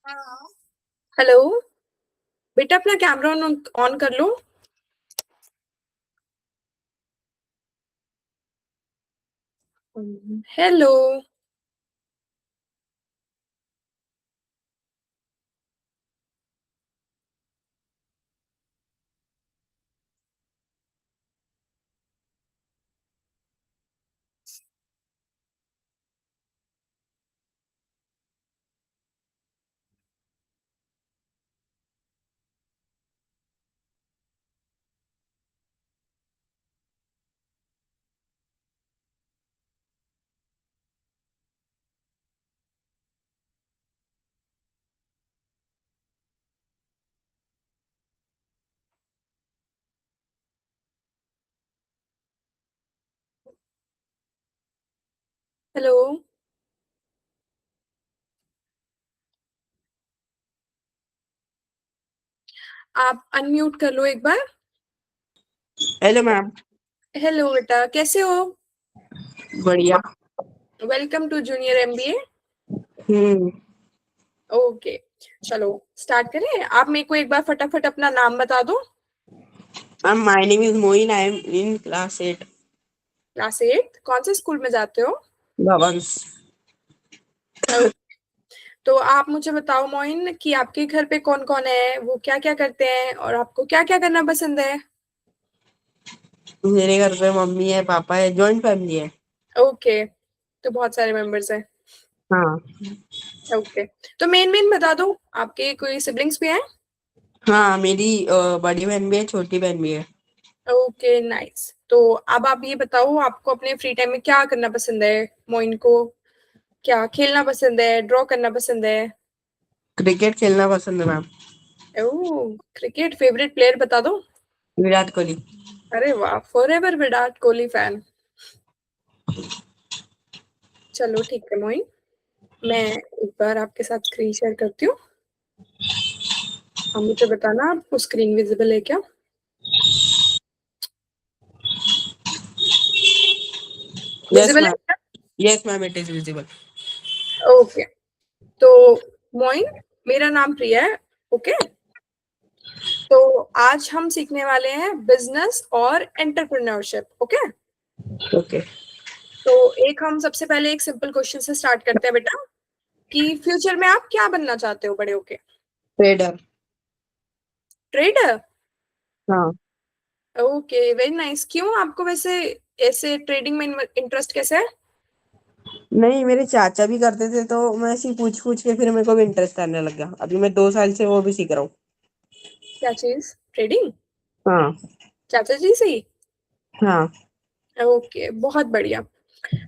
Hello. बेटा अपना camera on on कर लो। हेलो। हेलो। आप अनम्यूट कर लो एक बार। Hello ma'am. हेलो बेटा, कैसे हो? बढ़िया। Welcome to junior MBA. Hmm. Okay, चलो स्टार्ट करें। आप मेरे को एक बार फटाफट अपना नाम बता दो। Ma'am my name is Moin, I am in class 8। Class 8, कौन से स्कूल में जाते हो? भवंस। ओ, तो आप मुझे बताओ मोइन कि आपके घर पे कौन कौन है, वो क्या क्या करते हैं और आपको क्या क्या करना पसंद है? मेरे घर पे मम्मी है, पापा है, जॉइंट फैमिली है। ओके, तो बहुत सारे मेंबर्स हैं। हाँ। ओके, तो मेन मेन बता दो। आपके कोई सिबलिंग्स भी हैं? हाँ, मेरी बड़ी बहन भी है, छोटी बहन भी है। Okay nice. तो अब आप ये बताओ, आपको अपने फ्री टाइम में क्या करना पसंद है? मोइन को क्या खेलना पसंद है, ड्रॉ करना पसंद है? क्रिकेट खेलना पसंद है मैम। ओह, क्रिकेट फेवरेट प्लेयर बता दो। विराट कोहली। अरे वाह, फॉरएवर विराट कोहली फैन। चलो ठीक है मोइन, मैं एक बार आपके साथ स्क्रीन शेयर करती हूँ। आप मुझे बताना आपको स्क्रीन विजिबल है क्या? यस विजिबल है मैम। क्या? Yes ma'am, it is visible. Okay, तो मोइन, मेरा नाम प्रिया है। ओके, तो आज हम सीखने वाले हैं बिजनेस और एंटरप्रेन्योरशिप। Okay, okay. तो एक हम सबसे पहले एक सिंपल क्वेश्चन से स्टार्ट करते हैं बेटा, कि फ्यूचर में आप क्या बनना चाहते हो बड़े होके? ट्रेडर। ट्रेडर? हाँ। Okay, very nice. क्यों आपको वैसे ऐसे ट्रेडिंग में इंटरेस्ट कैसे है? नहीं, मेरे चाचा भी करते थे तो मैं ऐसे ही पूछ पूछ के फिर मेरे को भी इंटरेस्ट आने लग गया। अभी मैं 2 साल से वो भी सीख रहा हूँ। क्या चीज, ट्रेडिंग? हाँ। चाचा जी से ही? हाँ। ओके, बहुत बढ़िया।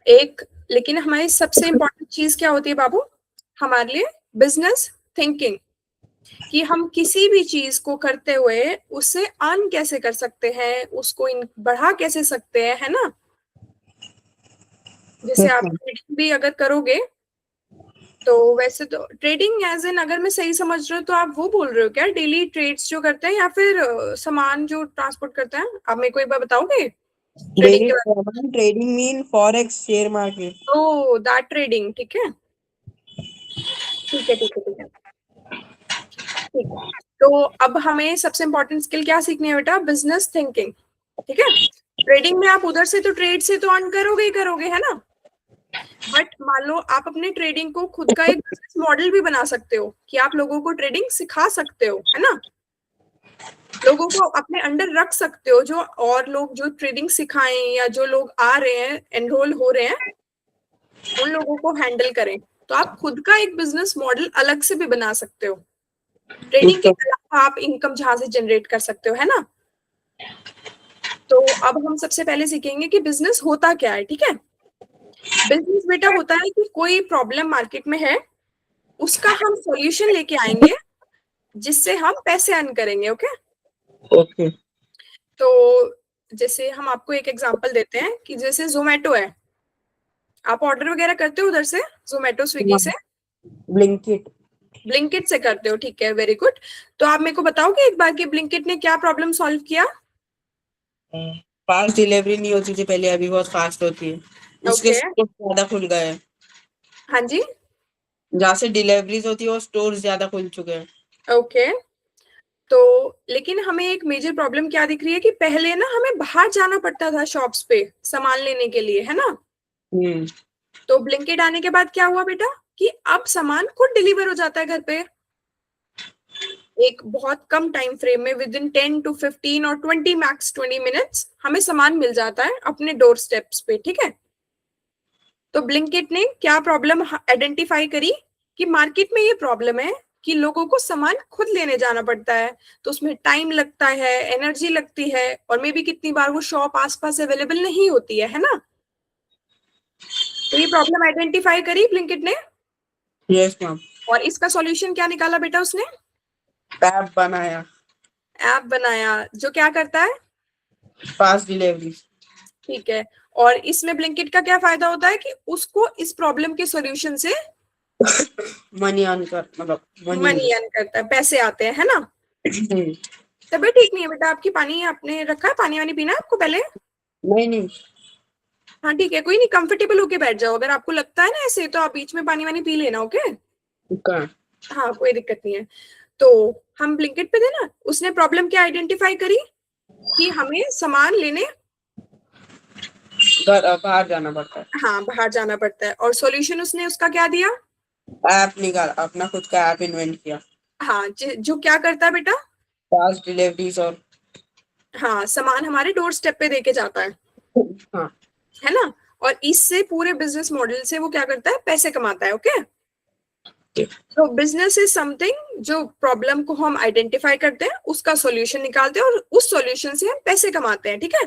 एक, लेकिन हमारी सबसे इम्पोर्टेंट चीज क्या होती है बाबू हमारे लिए? Business thinking. कि हम किसी भी चीज को करते हुए उससे अर्न कैसे कर सकते हैं, उसको बढ़ा कैसे सकते हैं, है ना? जैसे यस आप मैम। ट्रेडिंग भी अगर करोगे, तो वैसे तो ट्रेडिंग एज एन, अगर मैं सही समझ रही हूँ तो आप वो बोल रहे हो क्या, डेली ट्रेड्स जो करते हैं या फिर सामान जो ट्रांसपोर्ट करते हैं? आप मेरे को एक बार बताओगे ट्रेडिंग डेली के बारे trading mean forex share market. में? ओ, दैट ट्रेडिंग, ठीक है ठीक है ठीक है ठीक है ठीक है। तो अब हमें सबसे इंपॉर्टेंट स्किल क्या सीखनी है बेटा? Business thinking. ठीक है, ट्रेडिंग में आप उधर से तो ट्रेड से तो अर्न करोगे ही करोगे, है ना? बट मान लो आप अपने ट्रेडिंग को खुद का एक बिजनेस मॉडल भी बना सकते हो, कि आप लोगों को ट्रेडिंग सिखा सकते हो, है ना? लोगों को अपने अंडर रख सकते हो, जो और लोग जो ट्रेडिंग सिखाएं या जो लोग आ रहे हैं एनरोल हो रहे हैं, उन लोगों को हैंडल करें। तो आप खुद का एक बिजनेस मॉडल अलग से भी बना सकते हो। ट्रेडिंग के अलावा आप इनकम जहां से जनरेट कर सकते हो, है ना? तो अब हम सबसे पहले सीखेंगे कि बिजनेस होता क्या है। ठीक है, बिजनेस बेटा होता है कि कोई प्रॉब्लम मार्केट में है, उसका हम सॉल्यूशन लेके आएंगे, जिससे हम पैसे अर्न करेंगे। Okay, okay. तो जैसे हम आपको एक एग्जांपल देते हैं कि जैसे जोमेटो है, आप ऑर्डर वगैरह करते हो उधर से, जोमेटो स्विगी से, ब्लिंकिट। ब्लिंकिट से करते हो, ठीक है, वेरी गुड। तो आप मेरे को बताओगे एक बार कि ब्लिंकिट ने क्या प्रॉब्लम सॉल्व किया? फास्ट डिलीवरी नहीं होती थी पहले, अभी बहुत फास्ट होती है। उसके ओके, स्टोर ज्यादा खुल गए हैं। हाँ जी, जहाँ से डिलीवरीज होती है वो स्टोर ज्यादा खुल चुके हैं। ओके, तो लेकिन हमें एक मेजर प्रॉब्लम क्या दिख रही है कि पहले ना हमें बाहर जाना पड़ता था शॉप्स पे सामान लेने के लिए, है ना। हम्म। तो ब्लिंकिट आने के बाद क्या हुआ बेटा कि अब सामान खुद डिलीवर हो जाता है घर पे, एक बहुत कम टाइम फ्रेम में, विद इन 10 to 15 और 20 मैक्स 20 मिनट्स हमें सामान मिल जाता है अपने डोर स्टेप्स पे, ठीक है। तो ब्लिंकिट ने क्या प्रॉब्लम आइडेंटिफाई करी कि मार्केट में ये प्रॉब्लम है कि लोगों को सामान खुद लेने जाना पड़ता है, तो उसमें टाइम लगता है, एनर्जी लगती है, और मे बी कितनी बार वो शॉप आसपास अवेलेबल नहीं होती है ना। तो ये प्रॉब्लम आइडेंटिफाई करी ब्लिंकिट ने, यस मैम। और इसका सॉल्यूशन क्या निकाला बेटा उसने? ऐप बनाया। ऐप बनाया जो क्या करता है? Fast delivery. ठीक है। और इसमें ब्लिंकिट का क्या फायदा होता है कि उसको इस प्रॉब्लम के सॉल्यूशन से मनी अर्न कर, मतलब मनी। मनी अर्न करता है, पैसे आते हैं, है ना। नहीं तबीयत ठीक नहीं है बेटा आपकी? पानी आपने रखा है? पानी वानी पीना है आपको पहले? नहीं। हाँ ठीक है, कोई नहीं, कंफर्टेबल होके बैठ जाओ, अगर आपको लगता है ना ऐसे तो आप बीच में पानी वानी पी लेना, ओके। कहाँ? हाँ कोई दिक्कत नहीं है। तो हम ब्लिंकिट पे थे ना, उसने प्रॉब्लम क्या आइडेंटिफाई करी कि हमें सामान लेने बाहर जाना पड़ता है। हाँ बाहर जाना पड़ता है, और सॉल्यूशन उसने उसका क्या दिया? ऐप निकाल, अपना खुद का ऐप इन्वेंट किया। हाँ जो क्या करता है बेटा? फास्ट डिलीवरीज और हाँ सामान हमारे डोर स्टेप पे देके जाता हाँ। है ना। और इससे पूरे बिजनेस मॉडल से वो क्या करता है? पैसे कमाता है, ओके। तो बिजनेस इज समथिंग, जो प्रॉब्लम को हम आइडेंटिफाई करते हैं, उसका सॉल्यूशन निकालते हैं, और उस सॉल्यूशन से हम पैसे कमाते हैं, ठीक है।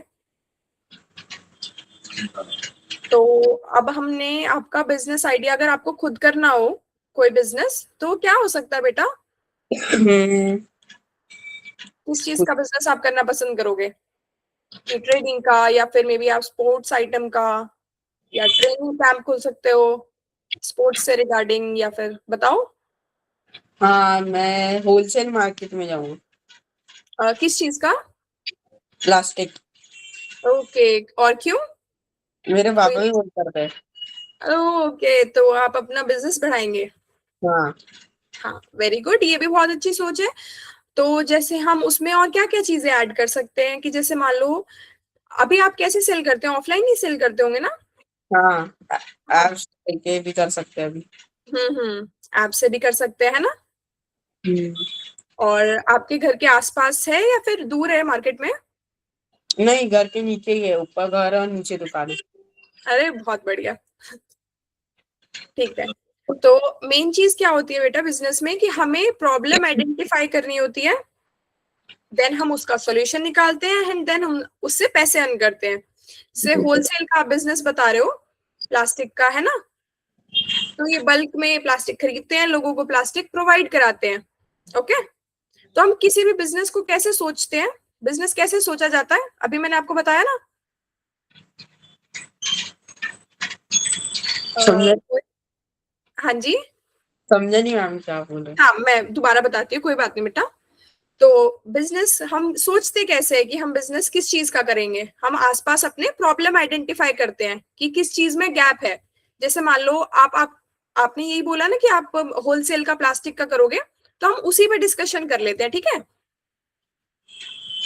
तो अब हमने आपका बिजनेस आइडिया, अगर आपको खुद करना हो कोई बिजनेस, तो क्या हो सकता है बेटा? हम्म, किस चीज का बिजनेस आप करना पसंद करोगे? कि ट्रेडिंग का, या फिर मे बी आप स्पोर्ट्स आइटम का, या ट्रेनिंग कैंप खोल सकते हो स्पोर्ट्स से रिगार्डिंग, या फिर बताओ। हाँ, मैं होलसेल मार्केट में जाऊंगा। किस चीज का? प्लास्टिक। ओके, और क्यों? मेरे कोई पापा भी बहुत करते हैं। ओके, तो आप अपना बिजनेस बढ़ाएंगे। हाँ। हाँ वेरी गुड, ये भी बहुत अच्छी सोच है। तो जैसे हम उसमें और क्या क्या चीजें ऐड कर सकते हैं कि जैसे मान लो अभी आप कैसे सेल करते हैं? ऑफलाइन ही सेल करते होंगे ना। हाँ, हाँ। ऐप्स के भी कर सकते हैं अभी। ऐप से भी कर सकते हैं ना। हम्म। और आपके घर के आसपास है या फिर दूर है मार्केट में? नहीं, घर के नीचे ही है, ऊपर घर है और नीचे दुकान है। अरे बहुत बढ़िया, ठीक है। तो मेन चीज क्या होती है बेटा बिजनेस में कि हमें प्रॉब्लम आइडेंटिफाई करनी होती है, देन हम उसका सॉल्यूशन निकालते हैं, एंड देन हम उससे पैसे अर्न करते हैं। जैसे होलसेल का बिजनेस बता रहे हो, प्लास्टिक का, है ना। तो ये बल्क में प्लास्टिक खरीदते हैं, लोगों को प्लास्टिक प्रोवाइड कराते हैं, ओके। तो हम किसी भी बिजनेस को कैसे सोचते हैं, बिजनेस कैसे सोचा जाता है, अभी मैंने आपको बताया ना। समझे? हाँ जी। समझे नहीं मैम क्या बोल रहे? हाँ मैं दोबारा बताती हूँ, कोई बात नहीं बेटा। तो बिजनेस हम सोचते कैसे है कि हम बिजनेस किस चीज का करेंगे, हम आसपास अपने प्रॉब्लम आइडेंटिफाई करते हैं कि किस चीज में गैप है। जैसे मान लो आप आपने यही बोला ना कि आप होलसेल का प्लास्टिक का करोगे, तो हम उसी पे डिस्कशन कर लेते हैं, ठीक है,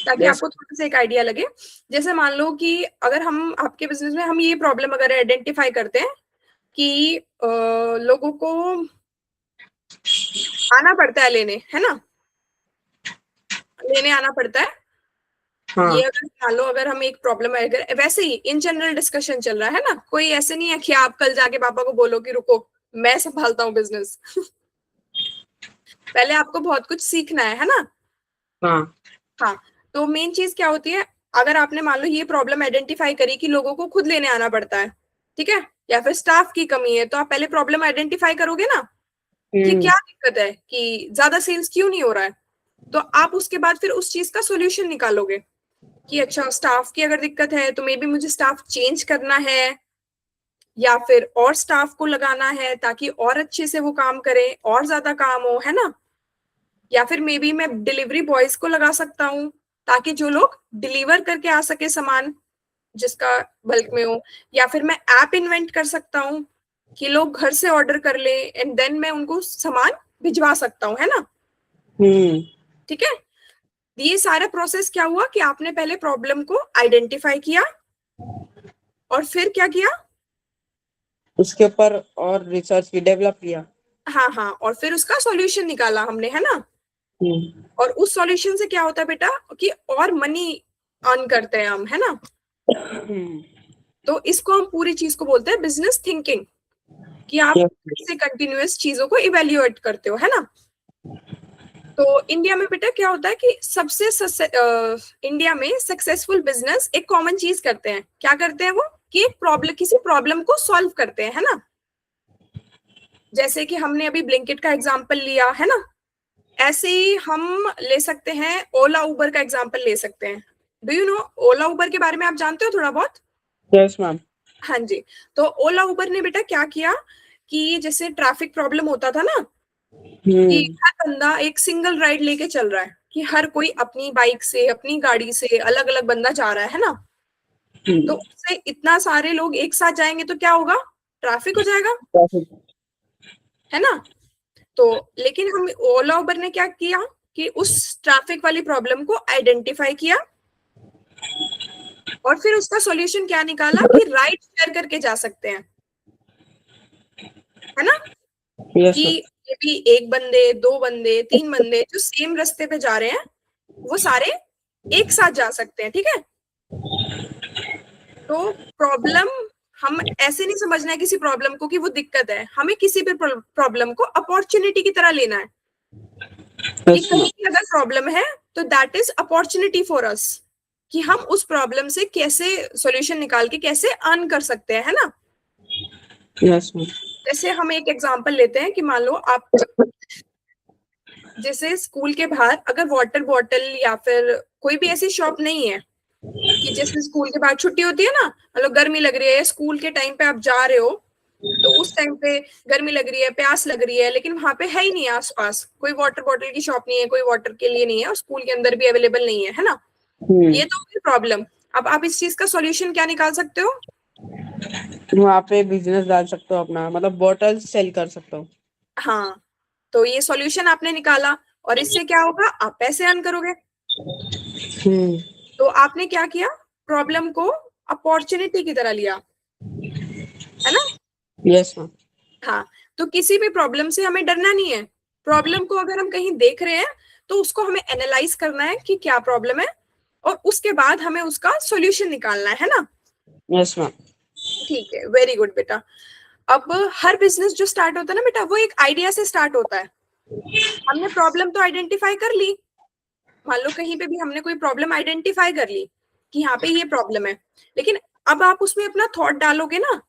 ताकि यस। आपको थोड़ा सा एक आइडिया लगे। जैसे मान लो कि अगर हम आपके बिजनेस में हम ये प्रॉब्लम अगर आइडेंटिफाई करते हैं कि लोगों को आना पड़ता है लेने, है ना, लेने आना पड़ता है। ये हाँ। अगर मान लो अगर हम एक प्रॉब्लम है, अगर वैसे ही इन जनरल डिस्कशन चल रहा है ना, कोई ऐसे नहीं है कि आप कल जाके पापा को बोलो कि रुको मैं संभालता हूँ बिजनेस। पहले आपको बहुत कुछ सीखना है ना। हाँ। हाँ। तो मेन चीज क्या होती है, अगर आपने मान लो ये प्रॉब्लम आइडेंटिफाई करी कि लोगों को खुद लेने आना पड़ता है, ठीक है, या फिर स्टाफ की कमी है, तो आप पहले प्रॉब्लम आइडेंटिफाई करोगे ना कि हम्म। क्या दिक्कत है, कि ज्यादा सेल्स क्यों नहीं हो रहा है। तो आप उसके बाद फिर उस चीज का सोल्यूशन निकालोगे कि अच्छा स्टाफ की अगर दिक्कत है तो मे बी मुझे स्टाफ चेंज करना है, या फिर और स्टाफ को लगाना है ताकि और अच्छे से वो काम करें, और ज्यादा काम हो, है ना। या फिर मे बी मैं डिलीवरी बॉयज को लगा सकता हूँ ताकि जो लोग डिलीवर करके आ सके सामान जिसका बल्क में हो। या फिर मैं ऐप इन्वेंट कर सकता हूँ कि लोग घर से ऑर्डर कर ले एंड देन मैं उनको सामान भिजवा सकता हूँ, है ना। ठीक है, ये सारा प्रोसेस क्या हुआ कि आपने पहले प्रॉब्लम को आइडेंटिफाई किया और फिर क्या किया, उसके ऊपर और रिसर्च भी डेवलप किया। हाँ हाँ, और फिर उसका सॉल्यूशन निकाला हमने, है ना। और उस सॉल्यूशन से क्या होता है बेटा कि और मनी अर्न करते हैं हम, है ना। तो इसको हम पूरी चीज को बोलते हैं बिजनेस थिंकिंग, कि आप कैसे कंटिन्यूअस चीजों को इवेल्युएट करते हो, है ना। तो इंडिया में बेटा क्या होता है कि इंडिया में सक्सेसफुल बिजनेस एक कॉमन चीज करते हैं, क्या करते हैं वो, कि एक प्रॉब्लम, किसी प्रॉब्लम को सॉल्व करते हैं, है ना। जैसे कि हमने अभी ब्लिंकिट का एग्जांपल लिया, है ना। ऐसे ही हम ले सकते हैं, ओला उबर का एग्जांपल ले सकते हैं। डू यू नो ओला उबर के बारे में आप जानते हो थोड़ा बहुत? Yes ma'am. हाँ जी। तो ओला उबर ने बेटा क्या किया कि जैसे ट्रैफिक प्रॉब्लम होता था ना, कि हर बंदा एक सिंगल राइड लेके चल रहा है, कि हर कोई अपनी बाइक से अपनी गाड़ी से अलग अलग बंदा जा रहा है ना। तो उससे इतना सारे लोग एक साथ जाएंगे तो क्या होगा, ट्रैफिक हो जाएगा, है ना। तो लेकिन हम ओला उबर ने क्या किया कि उस ट्रैफिक वाली प्रॉब्लम को आइडेंटिफाई किया और फिर उसका सॉल्यूशन क्या निकाला कि राइड शेयर करके जा सकते हैं, है ना। यस कि मैम। ये भी एक बंदे, दो बंदे, तीन बंदे जो सेम रास्ते पे जा रहे हैं वो सारे एक साथ जा सकते हैं, ठीक है। तो प्रॉब्लम, हम ऐसे नहीं समझना है किसी प्रॉब्लम को कि वो दिक्कत है, हमें किसी भी प्रॉब्लम को अपॉर्चुनिटी की तरह लेना है, कि कहीं भी अगर प्रॉब्लम है तो that is opportunity for us, कि हम उस प्रॉब्लम से कैसे सॉल्यूशन निकाल के कैसे अर्न कर सकते हैं, है ना। Yes ma'am. जैसे हम एक एग्जांपल लेते हैं कि मान लो आप जैसे स्कूल के बाहर अगर वाटर बॉटल या फिर कोई भी ऐसी शॉप नहीं है, कि जैसे स्कूल के बाद छुट्टी होती है ना, मतलब गर्मी लग रही है, स्कूल के टाइम पे आप जा रहे हो, तो उस टाइम पे गर्मी लग रही है, प्यास लग रही है, लेकिन वहां पे है ही नहीं आसपास कोई वाटर बॉटल की शॉप नहीं है, कोई वाटर के लिए नहीं है और स्कूल के अंदर भी अवेलेबल नहीं है ना। ये तो होगी प्रॉब्लम। अब आप इस चीज का सॉल्यूशन क्या निकाल सकते हो? वहाँ पे बिजनेस डाल सकते हो अपना, मतलब बॉटल सेल कर सकते हो। हाँ, तो ये सॉल्यूशन आपने निकाला और इससे क्या होगा, आप पैसे अर्न करोगे। तो आपने क्या किया, प्रॉब्लम को अपॉर्चुनिटी की तरह लिया, है ना। Yes ma'am. हाँ, तो किसी भी प्रॉब्लम से हमें डरना नहीं है। प्रॉब्लम को अगर हम कहीं देख रहे हैं तो उसको हमें एनालाइज करना है कि क्या प्रॉब्लम है और उसके बाद हमें उसका सॉल्यूशन निकालना है ना। Yes ma'am. ठीक है, वेरी गुड बेटा। अब हर बिजनेस जो स्टार्ट होता है ना बेटा, वो एक आइडिया से स्टार्ट होता है। हमने प्रॉब्लम तो आइडेंटिफाई कर ली, मान लो कहीं पे भी हमने कोई प्रॉब्लम आइडेंटिफाई कर ली कि यहाँ पे ये प्रॉब्लम है, लेकिन अब आप उसमें अपना थॉट डालोगे ना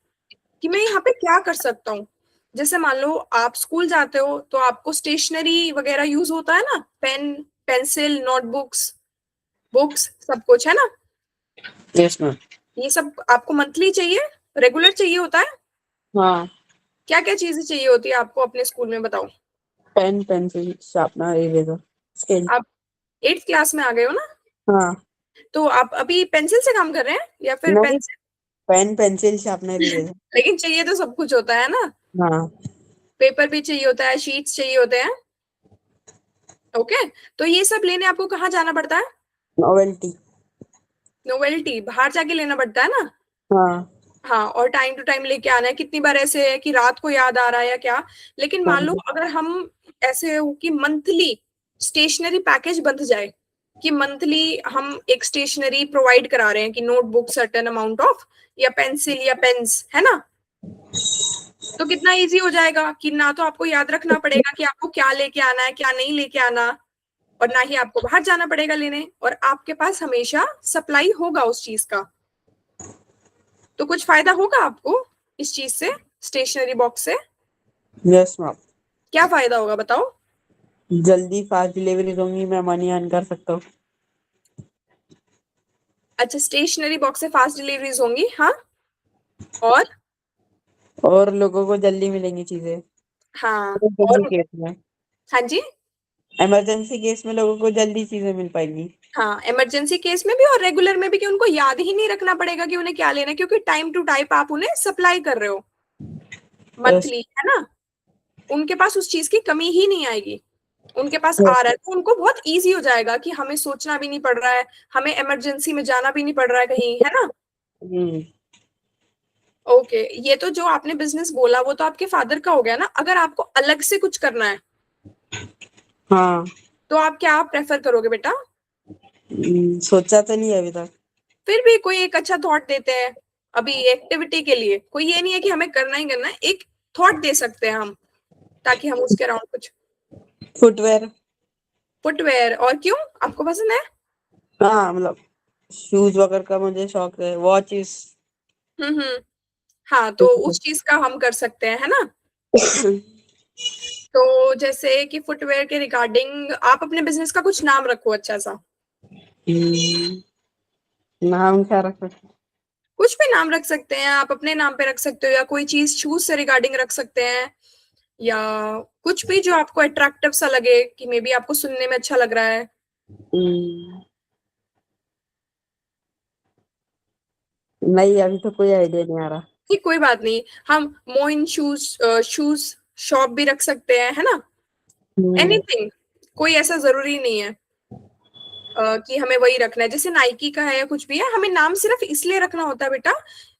कि मैं यहाँ पे क्या कर सकता हूँ। जैसे मान लो आप स्कूल जाते हो तो आपको स्टेशनरी वगैरह यूज होता है ना, पेन, पेंसिल, नोटबुक्स, बुक्स, सब कुछ, है ना। Yes ma'am. ये सब आपको मंथली चाहिए, रेगुलर चाहिए होता है। हाँ। क्या क्या चीजें चाहिए होती है आपको अपने स्कूल में, बताओ। Pen, pencil, sharpener, eraser, scale. आप 8th क्लास में आ गए हो ना, हाँ। तो आप अभी पेंसिल से काम कर रहे हैं या फिर नहीं, pencil? Pen, pencil, sharpener, eraser. लेकिन चाहिए तो सब कुछ होता है ना, हाँ। पेपर भी चाहिए होता है, शीट्स चाहिए होते हैं। ओके, तो ये सब लेने आपको कहाँ जाना पड़ता है? नोवेल्टी। नोवेल्टी बाहर जाके लेना पड़ता है ना। हाँ। हाँ, और टाइम टू टाइम लेके आना है। कितनी बार ऐसे है कि रात को याद आ रहा है या क्या, लेकिन मान लो हाँ। अगर हम ऐसे हो कि मंथली स्टेशनरी पैकेज बंध जाए, कि मंथली हम एक स्टेशनरी प्रोवाइड करा रहे हैं कि नोटबुक सर्टेन अमाउंट ऑफ, या पेंसिल या पेन्स, है ना। तो कितना इजी हो जाएगा कि ना तो आपको याद रखना पड़ेगा कि आपको क्या लेके आना है, क्या नहीं लेके आना, और ना ही आपको बाहर जाना पड़ेगा लेने, और आपके पास हमेशा सप्लाई होगा उस चीज का। तो कुछ फायदा होगा आपको इस चीज से, स्टेशनरी बॉक्स से। Yes ma'am. क्या फायदा होगा बताओ? जल्दी फास्ट डिलीवरी दूंगी, मैं मनी अर्न कर सकता हूँ। अच्छा, स्टेशनरी बॉक्स से फास्ट डिलीवरीज होंगी, हाँ। और और लोगों को जल्दी मिलेंगी चीजें। हाँ, इमरजेंसी और केस में, हाँ जी, इमरजेंसी केस में लोगों को जल्दी चीजें मिल पाएंगी। हाँ, इमरजेंसी केस में भी और रेगुलर में भी, कि उनको याद ही नहीं रखना पड़ेगा कि उन्हें क्या लेना है, क्योंकि टाइम टू टाइम आप उन्हें सप्लाई कर रहे हो। मंथली, है ना, उनके पास उस चीज की कमी ही नहीं आएगी। उनके पास आ रहा है तो उनको बहुत इजी हो जाएगा कि हमें सोचना भी नहीं पड़ रहा है, हमें इमरजेंसी में जाना भी नहीं पड़ रहा है कहीं, है ना। हम्म। ओके, ये तो जो आपने बिजनेस बोला वो तो आपके फादर का हो गया ना। अगर आपको अलग से कुछ करना है हाँ। तो आप क्या प्रेफर करोगे बेटा? सोचा तो नहीं है अभी तक। फिर भी कोई एक अच्छा थॉट देते हैं अभी एक्टिविटी के लिए। कोई ये नहीं है कि हमें करना ही करना है, एक थॉट दे सकते हैं हम, ताकि हम उसके अराउंड कुछ। फुटवेयर। फुटवेयर, और क्यों, आपको पसंद है? हाँ मतलब शूज वगैरह का मुझे शौक है, वॉचेस। हम्म। हाँ, तो उस चीज का हम कर सकते हैं, है ना। तो जैसे कि फुटवेयर के रिगार्डिंग आप अपने बिजनेस का कुछ नाम रखो अच्छा सा। नाम क्या रख सकते? कुछ भी नाम रख सकते हैं आप, अपने नाम पे रख सकते हो, या कोई चीज शूज से रिगार्डिंग रख सकते हैं, या कुछ भी जो आपको अट्रैक्टिव सा लगे कि मे बी आपको सुनने में अच्छा लग रहा है। हम्म, नहीं अभी तो कोई आइडिया नहीं आ रहा। ठीक, कोई बात नहीं, हम मोइन शूज शूज शॉप भी रख सकते हैं, है ना। हम्म। एनीथिंग, कोई ऐसा जरूरी नहीं है कि हमें वही रखना है। जैसे नाइकी का है या कुछ भी है, हमें नाम सिर्फ इसलिए रखना होता है बेटा,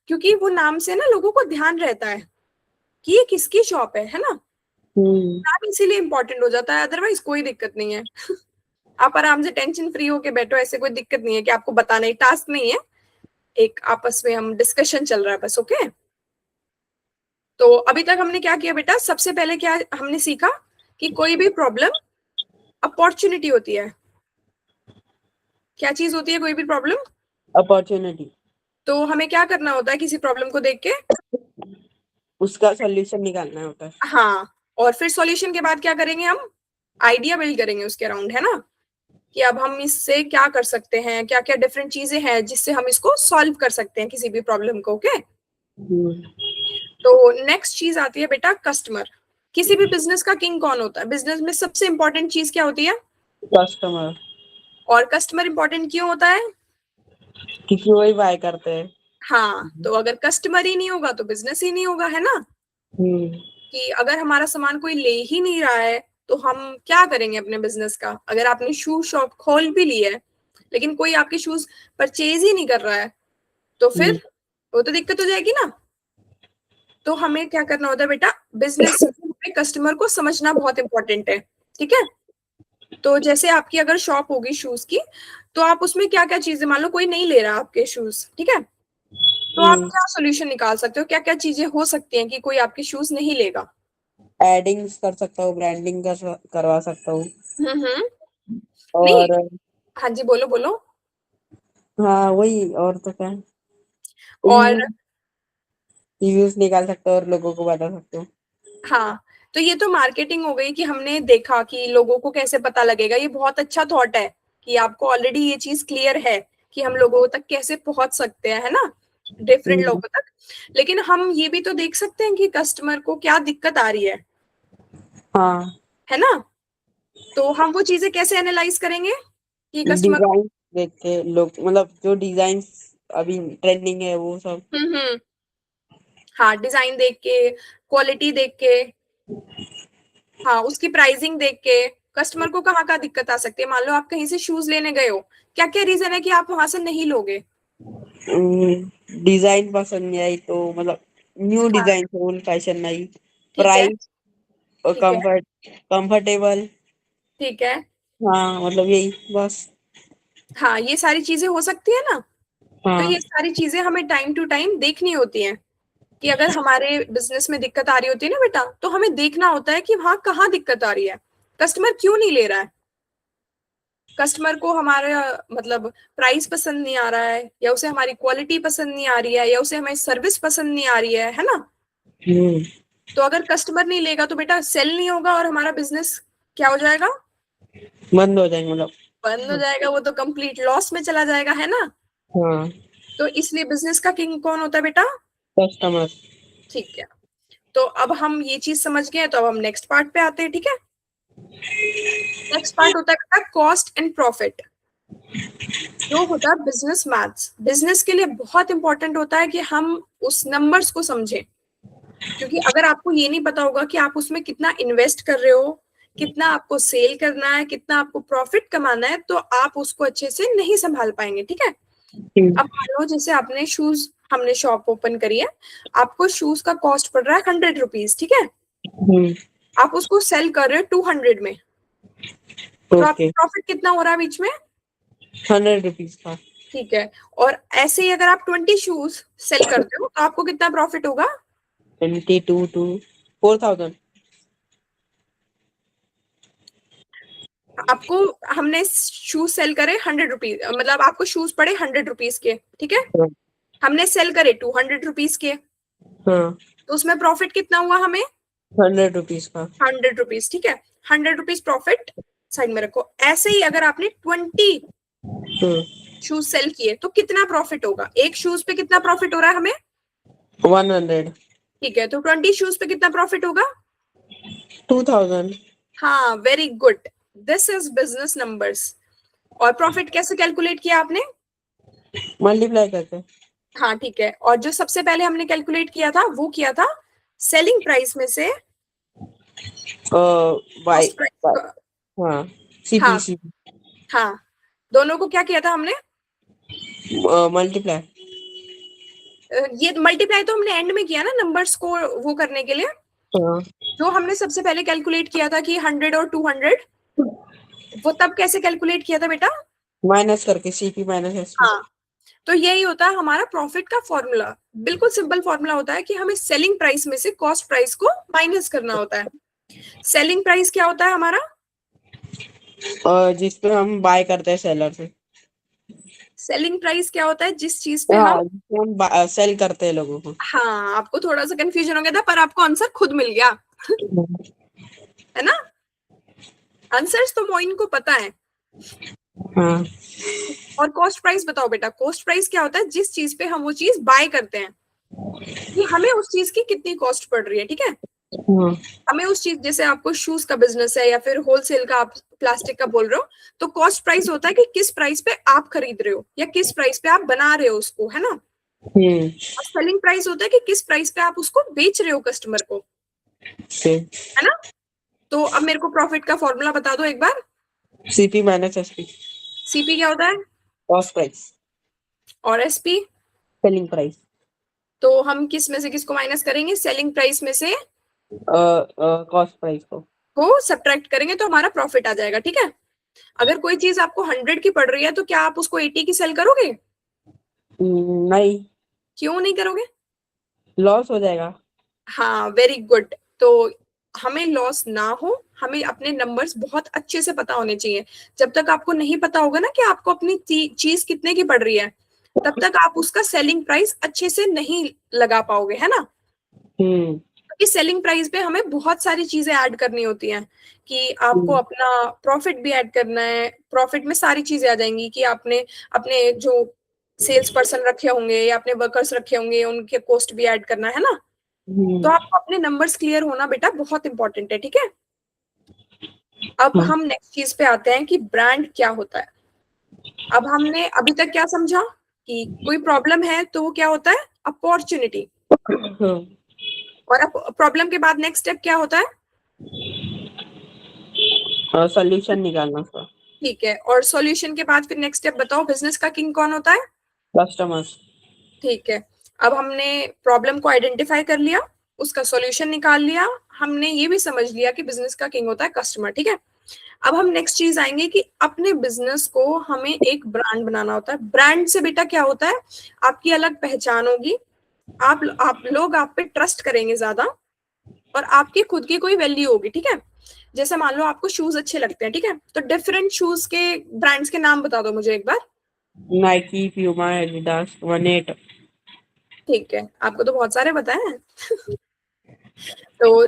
क्योंकि वो नाम से ना लोगों को ध्यान रहता है कि ये किसकी शॉप है ना। हम्म। नाम इसीलिए इंपॉर्टेंट हो जाता है, अदरवाइज कोई दिक्कत नहीं है। आप आराम से टेंशन फ्री होके बैठो, ऐसे कोई दिक्कत नहीं है कि आपको बताना ही टास्क नहीं है, एक आपस में हम डिस्कशन चल रहा है बस। ओके, तो अभी तक हमने क्या किया बेटा? सबसे पहले क्या हमने सीखा कि कोई भी प्रॉब्लम अपॉर्चुनिटी होती है। क्या चीज होती है कोई भी प्रॉब्लम? अपॉर्चुनिटी। तो हमें क्या करना होता है किसी प्रॉब्लम को देख के? उसका सॉल्यूशन निकालना होता है। हाँ, और फिर सॉल्यूशन के बाद क्या करेंगे हम? आइडिया बिल्ड करेंगे उसके अराउंड, है ना, कि अब हम इससे क्या कर सकते हैं, क्या क्या डिफरेंट चीजें हैं जिससे हम इसको सॉल्व कर सकते हैं किसी भी प्रॉब्लम को। ओके, हम्म। तो नेक्स्ट चीज आती है बेटा कस्टमर। किसी भी बिजनेस का किंग कौन होता है? बिजनेस में सबसे इंपॉर्टेंट चीज क्या होती है? कस्टमर। और कस्टमर इंपॉर्टेंट क्यों होता है? क्योंकि वही बाय करते हैं। हाँ, तो अगर कस्टमर ही नहीं होगा तो बिजनेस ही नहीं होगा, है ना। हम्म। कि अगर हमारा सामान कोई ले ही नहीं रहा है तो हम क्या करेंगे अपने बिजनेस का? अगर आपने शू शॉप खोल भी ली है लेकिन कोई आपके शूज परचेज ही नहीं कर रहा है तो हम्म। फिर वो तो दिक्कत हो जाएगी ना। तो हमें क्या करना होता है बेटा? बिजनेस में कस्टमर को समझना बहुत इंपॉर्टेंट है, ठीक है। तो जैसे आपकी अगर शॉप होगी शूज की, तो आप उसमें क्या क्या चीजें, मान लो कोई नहीं ले रहा आपके शूज, ठीक है, तो आप हम्म। क्या सोल्यूशन निकाल सकते हो? क्या क्या चीजें हो सकती हैं कि कोई आपके शूज नहीं लेगा? एडिंग्स कर सकता हूँ, ब्रांडिंग करवा सकता हूँ। हम्म। नहीं, और हाँ जी, बोलो बोलो। हाँ वही, और तो क्या, और रिव्यूज। रिव्यूज निकाल सकता हूँ और लोगों को बता सकता हूँ। हाँ, तो ये तो मार्केटिंग हो गई कि हमने देखा कि लोगों को कैसे पता लगेगा। ये बहुत अच्छा थॉट है कि आपको ऑलरेडी ये चीज क्लियर है कि हम लोगों तक कैसे पहुंच सकते हैं, है ना, डिफरेंट हम्म। लोगों तक। लेकिन हम ये भी तो देख सकते हैं कि कस्टमर को क्या दिक्कत आ रही हाँ। है ना। तो हम वो चीजें कैसे एनालाइज करेंगे कि कस्टमर को। डिजाइन देख के लोग, मतलब जो डिजाइन अभी ट्रेंडिंग है वो सब। हम्म। हाँ, डिजाइन देख के, क्वालिटी देख के, हाँ, उसकी प्राइसिंग देख के कस्टमर को कहाँ का दिक्कत आ सकती है। मान लो आप कहीं से शूज लेने गए हो, क्या क्या रीजन है कि आप वहां से नहीं लोगे? डिजाइन पसंद नहीं आई तो मतलब न्यू हाँ, डिजाइन, ओल्ड फैशन नहीं। ठीक है, प्राइस और ठीक है, कंफर्टेबल। ठीक है। हाँ मतलब यही बस। हाँ, ये सारी चीजें हो सकती है ना। तो हाँ। ये सारी चीजें हमें टाइम टू टाइम देखनी होती हैं कि अगर हमारे बिजनेस में दिक्कत आ रही होती है ना बेटा, तो हमें देखना होता है कि वहां कहाँ दिक्कत आ रही है, कस्टमर क्यों नहीं ले रहा है। कस्टमर को हमारा मतलब प्राइस पसंद नहीं आ रहा है, या उसे हमारी क्वालिटी पसंद नहीं आ रही है, या उसे हमारी सर्विस पसंद नहीं आ रही है ना। हम्म। तो अगर कस्टमर नहीं लेगा तो बेटा सेल नहीं होगा और हमारा बिजनेस क्या हो जाएगा? बंद हो जाएंगे मतलब। बंद हो जाएगा, वो तो कंप्लीट लॉस में चला जाएगा, है ना। हाँ। तो इसलिए बिजनेस का किंग कौन होता है बेटा? कस्टमर। ठीक है, तो अब हम ये चीज समझ गए, तो अब हम नेक्स्ट पार्ट पे आते हैं, ठीक है। नेक्स्ट पार्ट होता है बेटा कॉस्ट एंड प्रॉफिट। जो होता है बिजनेस मैथ्स, बिजनेस के लिए बहुत इंपॉर्टेंट होता है कि हम उस नंबर्स को समझें। क्योंकि अगर आपको ये नहीं पता होगा कि आप उसमें कितना इन्वेस्ट कर रहे हो, कितना आपको सेल करना है, कितना आपको प्रॉफिट कमाना है, तो आप उसको अच्छे से नहीं संभाल पाएंगे, ठीक है। अब मान लो जैसे आपने शूज, हमने शॉप ओपन करी है, आपको शूज का कॉस्ट पड़ रहा है 100 रुपीज, ठीक है। आप उसको सेल कर रहे हो 200 में, तो आपका ओके, प्रॉफिट कितना हो रहा है बीच में? 100 रुपीज का। ठीक है। और ऐसे ही अगर आप 20 शूज सेल करते हो तो आपको कितना प्रॉफिट होगा? 22 to 4,000। आपको, हमने शूज सेल करे 100 रुपीज, मतलब आपको शूज पड़े 100 रुपीज के, ठीक है। हमने सेल करे 200 रुपीज के, हाँ, तो उसमें प्रॉफिट कितना हुआ हमें? 100 रुपीज का। 100 रुपीज, ठीक है। 100 रुपीज प्रॉफिट साइड में रखो। ऐसे ही अगर आपने 20 शूज सेल किए तो कितना प्रॉफिट होगा? एक शूज पे कितना प्रॉफिट हो रहा है हमें? 100। ठीक है, तो 20 शूज पे कितना प्रॉफिट होगा? 2,000। हाँ, very good. This is business numbers. और प्रॉफिट कैसे कैलकुलेट किया आपने? मल्टीप्लाई करके। हाँ, ठीक है। और जो सबसे पहले हमने कैलकुलेट किया था वो किया था सेलिंग प्राइस में से बाय कॉस्ट प्राइस बाय। का। हाँ, सीपी हाँ, सीपी हाँ, दोनों को क्या किया था हमने? मल्टीप्लाई। ये मल्टीप्लाई तो हमने एंड में किया ना, नंबर्स को वो करने के लिए। हाँ, जो हमने सबसे पहले कैलकुलेट किया था कि 100 और 200, वो तब कैसे कैलकुलेट किया था बेटा? माइनस करके, सीपी माइनस एसपी। हाँ, तो यही होता है हमारा प्रॉफिट का फॉर्मूला। बिल्कुल सिंपल फॉर्मूला होता है कि हमें सेलिंग प्राइस में से कॉस्ट प्राइस को माइनस करना होता है। सेलिंग प्राइस क्या होता है हमारा? जिस पे हम बाय करते हैं सेलर से। सेलिंग प्राइस क्या होता है? जिस चीज पे हम, हाँ, जिस पे हम सेल करते हैं लोगों को। हाँ, आपको थोड़ा सा कंफ्यूजन हो गया था पर आपको आंसर खुद मिल गया, है ना। आंसर्स तो मोइन को पता है। हाँ। और कॉस्ट प्राइस बताओ बेटा, कॉस्ट प्राइस क्या होता है? जिस चीज पे हम वो चीज बाय करते हैं कि हमें उस चीज की कितनी कॉस्ट पड़ रही है, ठीक है। हाँ। हमें उस चीज, जैसे आपको शूज का बिजनेस है या फिर होलसेल का, आप प्लास्टिक का बोल रहे हो, तो कॉस्ट प्राइस होता है कि किस प्राइस पे आप खरीद रहे हो या किस प्राइस पे आप बना रहे हो उसको, है ना। और सेलिंग प्राइस होता है कि किस प्राइस पे आप उसको बेच रहे हो कस्टमर को, है ना। तो अब मेरे को प्रॉफिट का फॉर्मूला बता दो एक बार। CP minus SP. सीपी क्या होता है? Cost price. और एसपी? Selling price. तो हम किस में से किसको माइनस करेंगे? सेलिंग प्राइस में से कॉस्ट प्राइस को सब्ट्रैक्ट करेंगे तो हमारा प्रॉफिट आ जाएगा, ठीक है। अगर कोई चीज आपको 100 की पड़ रही है तो क्या आप उसको 80 की सेल करोगे? नहीं, क्यों नहीं करोगे? लॉस हो जाएगा। हाँ, वेरी गुड। तो हमें लॉस ना हो, हमें अपने नंबर्स बहुत अच्छे से पता होने चाहिए। जब तक आपको नहीं पता होगा ना कि आपको अपनी चीज कितने की पड़ रही है, तब तक आप उसका सेलिंग प्राइस अच्छे से नहीं लगा पाओगे, है ना। हम्म। क्योंकि सेलिंग प्राइस पे हमें बहुत सारी चीजें ऐड करनी होती हैं कि आपको अपना प्रॉफिट भी ऐड करना है। प्रॉफिट में सारी चीजें आ जाएंगी कि आपने अपने जो सेल्स पर्सन रखे होंगे या अपने वर्कर्स रखे होंगे उनके कॉस्ट भी ऐड करना है ना। तो आपको अपने नंबर्स क्लियर होना बेटा बहुत इंपॉर्टेंट है, ठीक है। अब हम नेक्स्ट चीज पे आते हैं कि ब्रांड क्या होता है। अब हमने अभी तक क्या समझा कि कोई प्रॉब्लम है तो वो क्या होता है? अपॉर्चुनिटी। और प्रॉब्लम के बाद नेक्स्ट स्टेप क्या होता है? सोल्यूशन निकालना उसका। ठीक है। और सॉल्यूशन के बाद फिर नेक्स्ट स्टेप बताओ, बिजनेस का किंग कौन होता है? कस्टमर्स। ठीक है। अब हमने प्रॉब्लम को आइडेंटिफाई कर लिया, उसका सॉल्यूशन निकाल लिया, हमने ये भी समझ लिया कि बिजनेस का किंग होता है कस्टमर, ठीक है। अब हम नेक्स्ट चीज आएंगे कि अपने बिजनेस को हमें एक ब्रांड बनाना होता है। ब्रांड से बेटा क्या होता है? आपकी अलग पहचान होगी, आप लोग आप पे ट्रस्ट करेंगे ज्यादा, और आपकी खुद की कोई वैल्यू होगी, ठीक है। जैसे मान लो आपको शूज अच्छे लगते हैं, ठीक है, तो डिफरेंट शूज के ब्रांड्स के नाम बता दो मुझे एक बार। Nike, Puma, Adidas, One8. ठीक है, आपको तो बहुत सारे बताए हैं। तो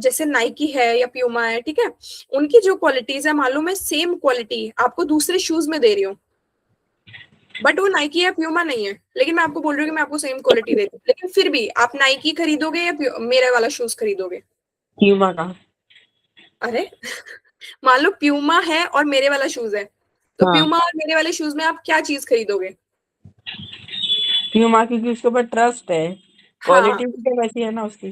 जैसे नाइकी है या प्यूमा है, ठीक है, उनकी जो क्वालिटीज है, मालूम है सेम क्वालिटी आपको दूसरे शूज में दे रही हूँ, बट वो नाइकी या प्यूमा नहीं है, लेकिन मैं आपको बोल रही हूँ कि मैं आपको सेम क्वालिटी दे रही हूँ, लेकिन फिर भी आप नाइकी खरीदोगे या मेरे वाला शूज खरीदोगे? प्यूमा का। अरे, मान लो प्यूमा है और मेरे वाला शूज है, तो हाँ, प्यूमा और मेरे वाले शूज में आप क्या चीज खरीदोगे? प्यूमा क्योंकि उसके ऊपर ट्रस्ट है। हाँ। क्वालिटी भी तो वैसी है ना उसकी।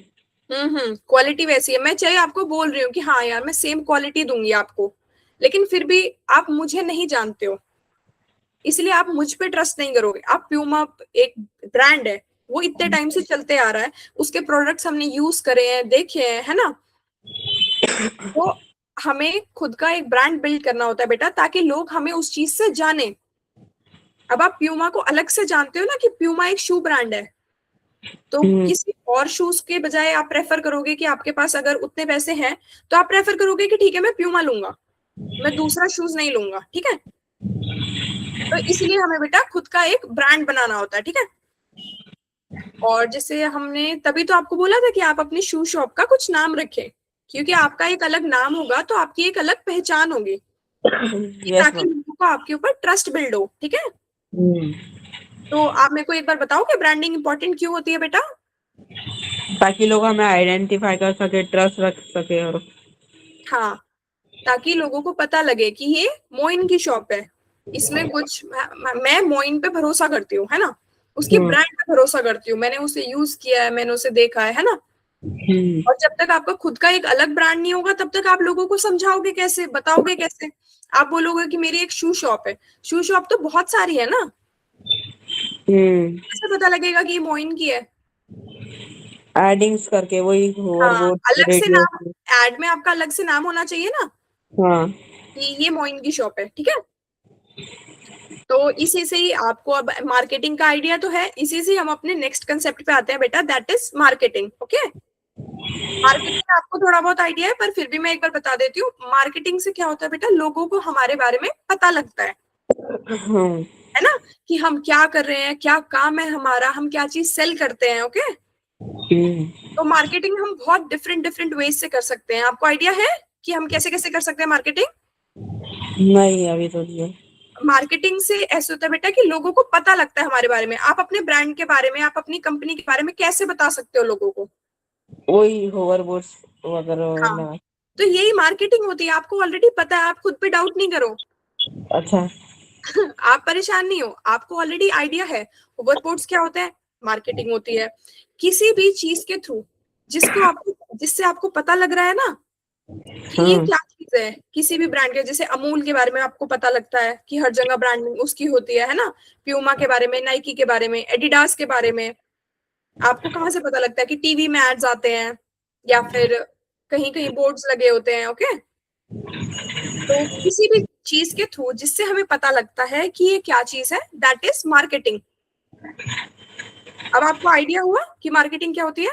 क्वालिटी वैसी है, मैं चाहे आपको बोल रही हूँ कि हाँ यार मैं सेम क्वालिटी दूंगी आपको, लेकिन फिर भी आप मुझे नहीं जानते हो, इसलिए आप मुझ पे ट्रस्ट नहीं करोगे। आप प्यूमा एक ब्रांड है, वो इतने टाइम से चलते आ रहा है, उसके प्रोडक्ट्स हमने यूज करे हैं, देखे हैं, है ना। तो हमें खुद का एक ब्रांड बिल्ड करना होता है बेटा, ताकि लोग हमें उस चीज से जाने। अब आप प्यूमा को अलग से जानते हो ना कि प्यूमा एक शू ब्रांड है, तो हम्म। किसी और शूज के बजाय आप प्रेफर करोगे कि आपके पास अगर उतने पैसे हैं, तो आप प्रेफर करोगे कि ठीक है मैं प्यूमा लूंगा, मैं दूसरा शूज नहीं लूंगा, ठीक है। तो इसलिए हमें बेटा खुद का एक ब्रांड बनाना होता है, ठीक है। और जैसे हमने तभी तो आपको बोला था कि आप अपनी शू शॉप का कुछ नाम रखें, क्योंकि आपका एक अलग नाम होगा तो आपकी एक अलग पहचान होगी, कि यस ताकि मैम। लोगों को आपके ऊपर ट्रस्ट बिल्ड हो, ठीक है। हम्म। तो आप मेरे को एक बार बताओ कि ब्रांडिंग इंपॉर्टेंट क्यों होती है बेटा। ताकि लोग हमें आइडेंटिफाई कर सके, ट्रस्ट रख सके। और हाँ, ताकि लोगों को पता लगे कि ये मोइन की शॉप है, इसमें कुछ मैं मोइन पे भरोसा करती हूँ, है ना, उसकी हम्म। ब्रांड पे भरोसा करती हूँ, मैंने उसे यूज किया है, मैंने उसे देखा है ना। हम्म। और जब तक आपका खुद का एक अलग ब्रांड नहीं होगा, तब तक आप लोगों को समझाओगे कैसे, बताओगे कैसे। आप बोलोगे कि मेरी एक शू शॉप है, शू शॉप तो बहुत सारी है ना, हम्म। कैसे पता लगेगा कि ये मोइन की है। एडिंग्स करके वही होवर हाँ, बोर्ड, अलग से रेडियो। नाम, एड में आपका अलग से नाम होना चाहिए ना, हाँ। कि ये मोइन की शॉप है, ठीक है। तो इसी से ही आपको अब मार्केटिंग का आइडिया तो है, इसी से हम अपने नेक्स्ट कंसेप्ट पे आते हैं बेटा, that is marketing, okay. Marketing का आपको थोड़ा बहुत आइडिया है, पर फिर भी मैं एक बार बता देती हूँ, मार्केटिंग से क्या होता है बेटा, लोगों को हमारे बारे में पता लगता हाँ। है ना, कि हम क्या कर रहे हैं, क्या काम है हमारा, हम क्या चीज सेल करते हैं, ओके। हम्म। तो मार्केटिंग हम बहुत डिफरेंट डिफरेंट वेज से कर सकते हैं। आपको आइडिया है कि हम कैसे कैसे कर सकते हैं मार्केटिंग। नहीं, अभी तो नहीं है। मार्केटिंग से ऐसे होता है बेटा कि लोगों को पता लगता है हमारे बारे में, आप अपने ब्रांड के बारे में, आप अपनी कंपनी के बारे में कैसे बता सकते हो लोगों को। वही होवर बोर्ड्स वगैरह हाँ, लगा। तो यही मार्केटिंग होती है, आपको ऑलरेडी पता है, आप खुद पे डाउट नहीं करो। अच्छा। आप परेशान नहीं हो, आपको ऑलरेडी आइडिया है। ओवरपोर्ट्स क्या होता है, मार्केटिंग होती है। किसी भी चीज के थ्रू जिसको आपको, जिससे आपको पता लग रहा है ना कि ये हाँ। क्या चीज है, किसी भी ब्रांड के, जैसे अमूल के बारे में आपको पता लगता है कि हर जगह ब्रांडिंग उसकी होती है ना। प्यूमा के बारे में, नाइकी के बारे में, एडिडास के बारे में आपको कहाँ से पता लगता है, कि टीवी में एड्स आते हैं, या फिर कहीं कहीं बोर्ड्स लगे होते हैं, ओके। तो किसी भी चीज के थ्रू जिससे हमें पता लगता है कि ये क्या चीज है, दैट इज मार्केटिंग। अब आपको आइडिया हुआ कि मार्केटिंग क्या होती है।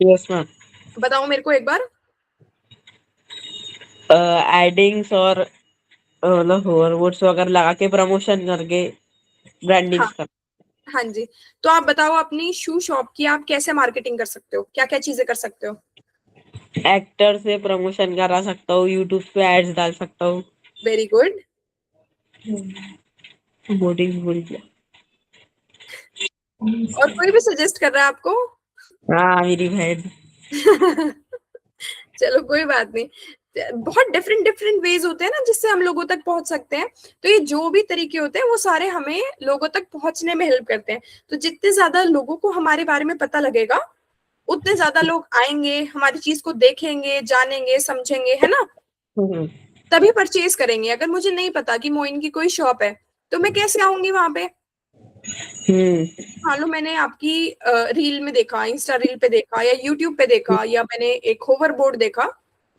Yes ma'am. बताओ मेरे को एक बार। एडिंग्स और मतलब होवर बोर्ड्स वगैरह लगा के प्रमोशन करके हाँ, ब्रांडिंग्स कर। हाँ जी। तो आप बताओ अपनी शू शॉप की आप कैसे मार्केटिंग कर सकते हो, क्या क्या चीजें कर सकते हो। एक्टर से प्रमोशन करा सकता हूँ, यूट्यूब पे एड्स डाल सकता हूँ। Very good. बोटिंग भूल गया। और कोई भी सजेस्ट कर रहा है आपको। हाँ, मेरी बहन। चलो कोई बात नहीं, बहुत डिफरेंट डिफरेंट वेज होते हैं ना जिससे हम लोगों तक पहुंच सकते हैं। तो ये जो भी तरीके होते हैं वो सारे हमें लोगों तक पहुंचने में हेल्प करते हैं। तो जितने ज्यादा लोगों को हमारे बारे में पता लगेगा, उतने ज्यादा लोग आएंगे, हमारी चीज को देखेंगे, जानेंगे, समझेंगे, है ना। हम्म। तभी परचेज करेंगे। अगर मुझे नहीं पता कि मोइन की कोई शॉप है, तो मैं कैसे आऊंगी वहां पे। हम्म। मान लो मैंने आपकी रील में देखा, इंस्टा रील पे देखा, या यूट्यूब पे देखा, या मैंने एक होवर बोर्ड देखा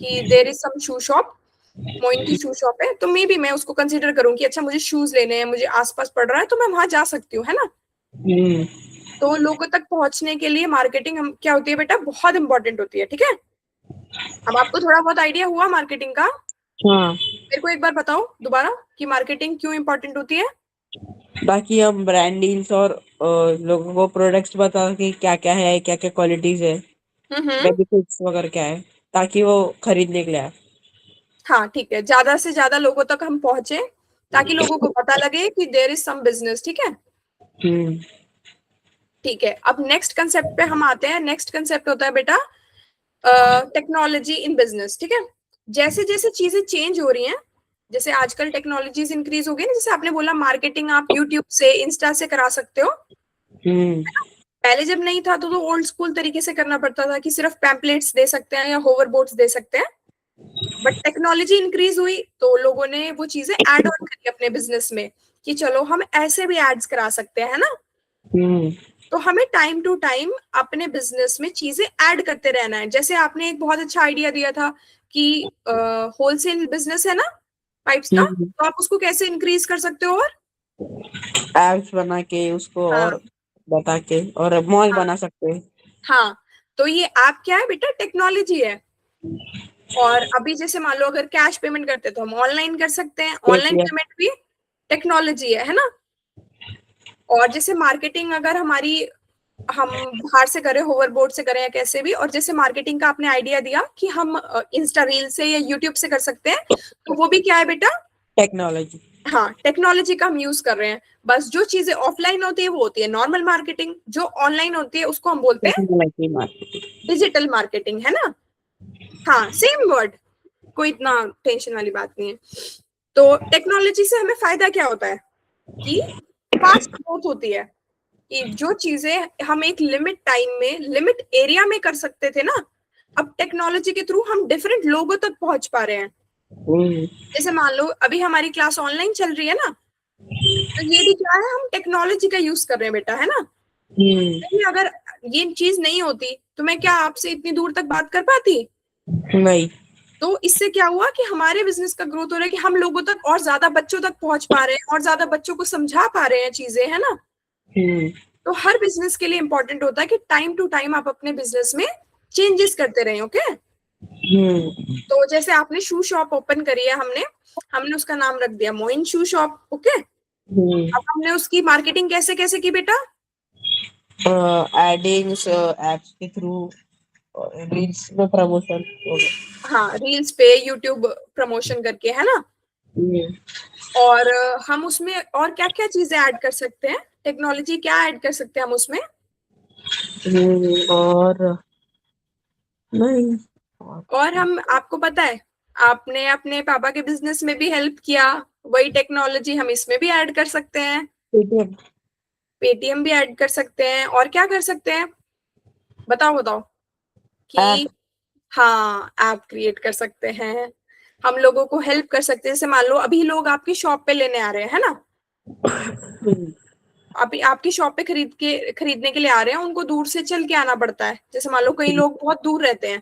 कि there is some shoe shop, Moin की शू शॉप है, तो मे बी मैं उसको कंसिडर करूँ कि अच्छा मुझे शूज लेने हैं, मुझे आसपास पड़ रहा है, तो मैं वहां जा सकती हूँ, है ना। हम्म। तो लोगों तक पहुंचने के लिए मार्केटिंग हम क्या होती है बेटा, बहुत इंपॉर्टेंट होती है, ठीक है। अब आपको थोड़ा बहुत आइडिया हुआ मार्केटिंग का। हाँ। मेरे को एक बार बताओ दोबारा कि मार्केटिंग क्यों इंपॉर्टेंट होती है। बाकी हम ब्रांड डील्स और लोगों को प्रोडक्ट्स बता कि क्या क्या है, क्या क्या क्वालिटीज है, हम्म। बेनिफिट्स वगैरह क्या है, ताकि वो खरीदने के लिए आए। हाँ ठीक है, ज्यादा से ज्यादा लोगों तक हम पहुंचे, ताकि लोगों को पता लगे कि देर इज सम बिजनेस, ठीक है। हम्म। ठीक है, अब नेक्स्ट कंसेप्ट पे हम आते हैं। नेक्स्ट कंसेप्ट होता है बेटा टेक्नोलॉजी इन बिजनेस, ठीक है। जैसे जैसे चीजें चेंज हो रही हैं, जैसे आजकल टेक्नोलॉजीज इंक्रीज हो गई ना, जैसे आपने बोला मार्केटिंग आप यूट्यूब से, इंस्टा से करा सकते हो। हम्म। पहले जब नहीं था तो ओल्ड स्कूल तरीके से करना पड़ता था कि सिर्फ पैम्पलेट्स दे सकते हैं या होवर बोर्ड्स दे सकते हैं, बट टेक्नोलॉजी इंक्रीज हुई तो लोगों ने वो चीजें ऐड ऑन करी अपने बिजनेस में कि चलो हम ऐसे भी एड्स करा सकते हैं ना। तो हमें टाइम टू टाइम अपने बिजनेस में चीजें ऐड करते रहना है। जैसे आपने एक बहुत अच्छा आइडिया दिया था कि होलसेल बिजनेस है ना पाइप्स का, तो आप उसको कैसे इंक्रीज कर सकते हो? और एप्स बना के उसको हाँ और बता के और मॉल हाँ बना सकते हैं। हाँ, तो ये ऐप क्या है बेटा? टेक्नोलॉजी है। और अभी जैसे मान लो अगर कैश पेमेंट करते हैं तो हम ऑनलाइन कर सकते हैं, ऑनलाइन पेटीएम। पेमेंट भी टेक्नोलॉजी है ना। और जैसे मार्केटिंग अगर हमारी हम बाहर से करें, होवरबोर्ड से करें या कैसे भी, और जैसे मार्केटिंग का आपने आइडिया दिया कि हम इंस्टा रील से या यूट्यूब से कर सकते हैं, तो वो भी क्या है बेटा? टेक्नोलॉजी। हाँ, टेक्नोलॉजी का हम यूज कर रहे हैं। बस जो चीजें ऑफलाइन होती है वो होती है नॉर्मल मार्केटिंग, जो ऑनलाइन होती है उसको हम बोलते हैं टेक्नोलॉजी मार्केटिंग। डिजिटल मार्केटिंग, है ना। हाँ, सेम वर्ड, कोई इतना टेंशन वाली बात नहीं है। तो टेक्नोलॉजी से हमें फायदा क्या होता है कि फास्ट ग्रोथ होती है, कि जो चीजें हम एक लिमिट टाइम में, लिमिट एरिया में कर सकते थे ना, अब टेक्नोलॉजी के थ्रू हम डिफरेंट लोगों तक पहुंच पा रहे हैं। जैसे मान लो अभी हमारी क्लास ऑनलाइन चल रही है ना, तो ये भी क्या है? हम टेक्नोलॉजी का यूज कर रहे हैं बेटा, है ना। नहीं, अगर ये चीज नहीं होती तो मैं क्या आपसे इतनी दूर तक बात कर पाती? नहीं। तो इससे क्या हुआ कि हमारे बिजनेस का ग्रोथ हो रहा है, कि हम लोगों तक और ज्यादा बच्चों तक पहुंच पा रहे हैं और ज्यादा बच्चों को समझा पा रहे हैं चीजें, है ना। तो हर बिजनेस के लिए इंपॉर्टेंट होता है कि टाइम टू टाइम आप अपने बिजनेस में चेंजेस करते रहे। ओके, तो जैसे आपने शू शॉप ओपन करी है, हमने हमने उसका नाम रख दिया मोइन शू शॉप। ओके, अब हमने उसकी मार्केटिंग कैसे कैसे की बेटा? एडिंग्स एप्स के थ्रू, रील्स में प्रमोशन। हाँ, रील्स पे, यूट्यूब प्रमोशन करके, है ना। और हम उसमें और क्या क्या चीजें ऐड कर सकते हैं? टेक्नोलॉजी क्या ऐड कर सकते हैं हम उसमें? और नहीं। और हम, आपको पता है, आपने अपने पापा के बिजनेस में भी हेल्प किया, वही टेक्नोलॉजी हम इसमें भी ऐड कर सकते हैं। पेटीएम। पेटीएम भी ऐड कर सकते हैं। और क्या कर सकते हैं? बताओ बताओ ऐप। कि हाँ, ऐप क्रिएट कर सकते हैं। हम लोगों को हेल्प कर सकते हैं। जैसे मान लो अभी लोग आपकी शॉप पे लेने आ रहे हैं, है ना। अभी आपकी शॉप पे खरीदने के लिए आ रहे हैं, उनको दूर से चल के आना पड़ता है। जैसे मान लो कई लोग बहुत दूर रहते हैं,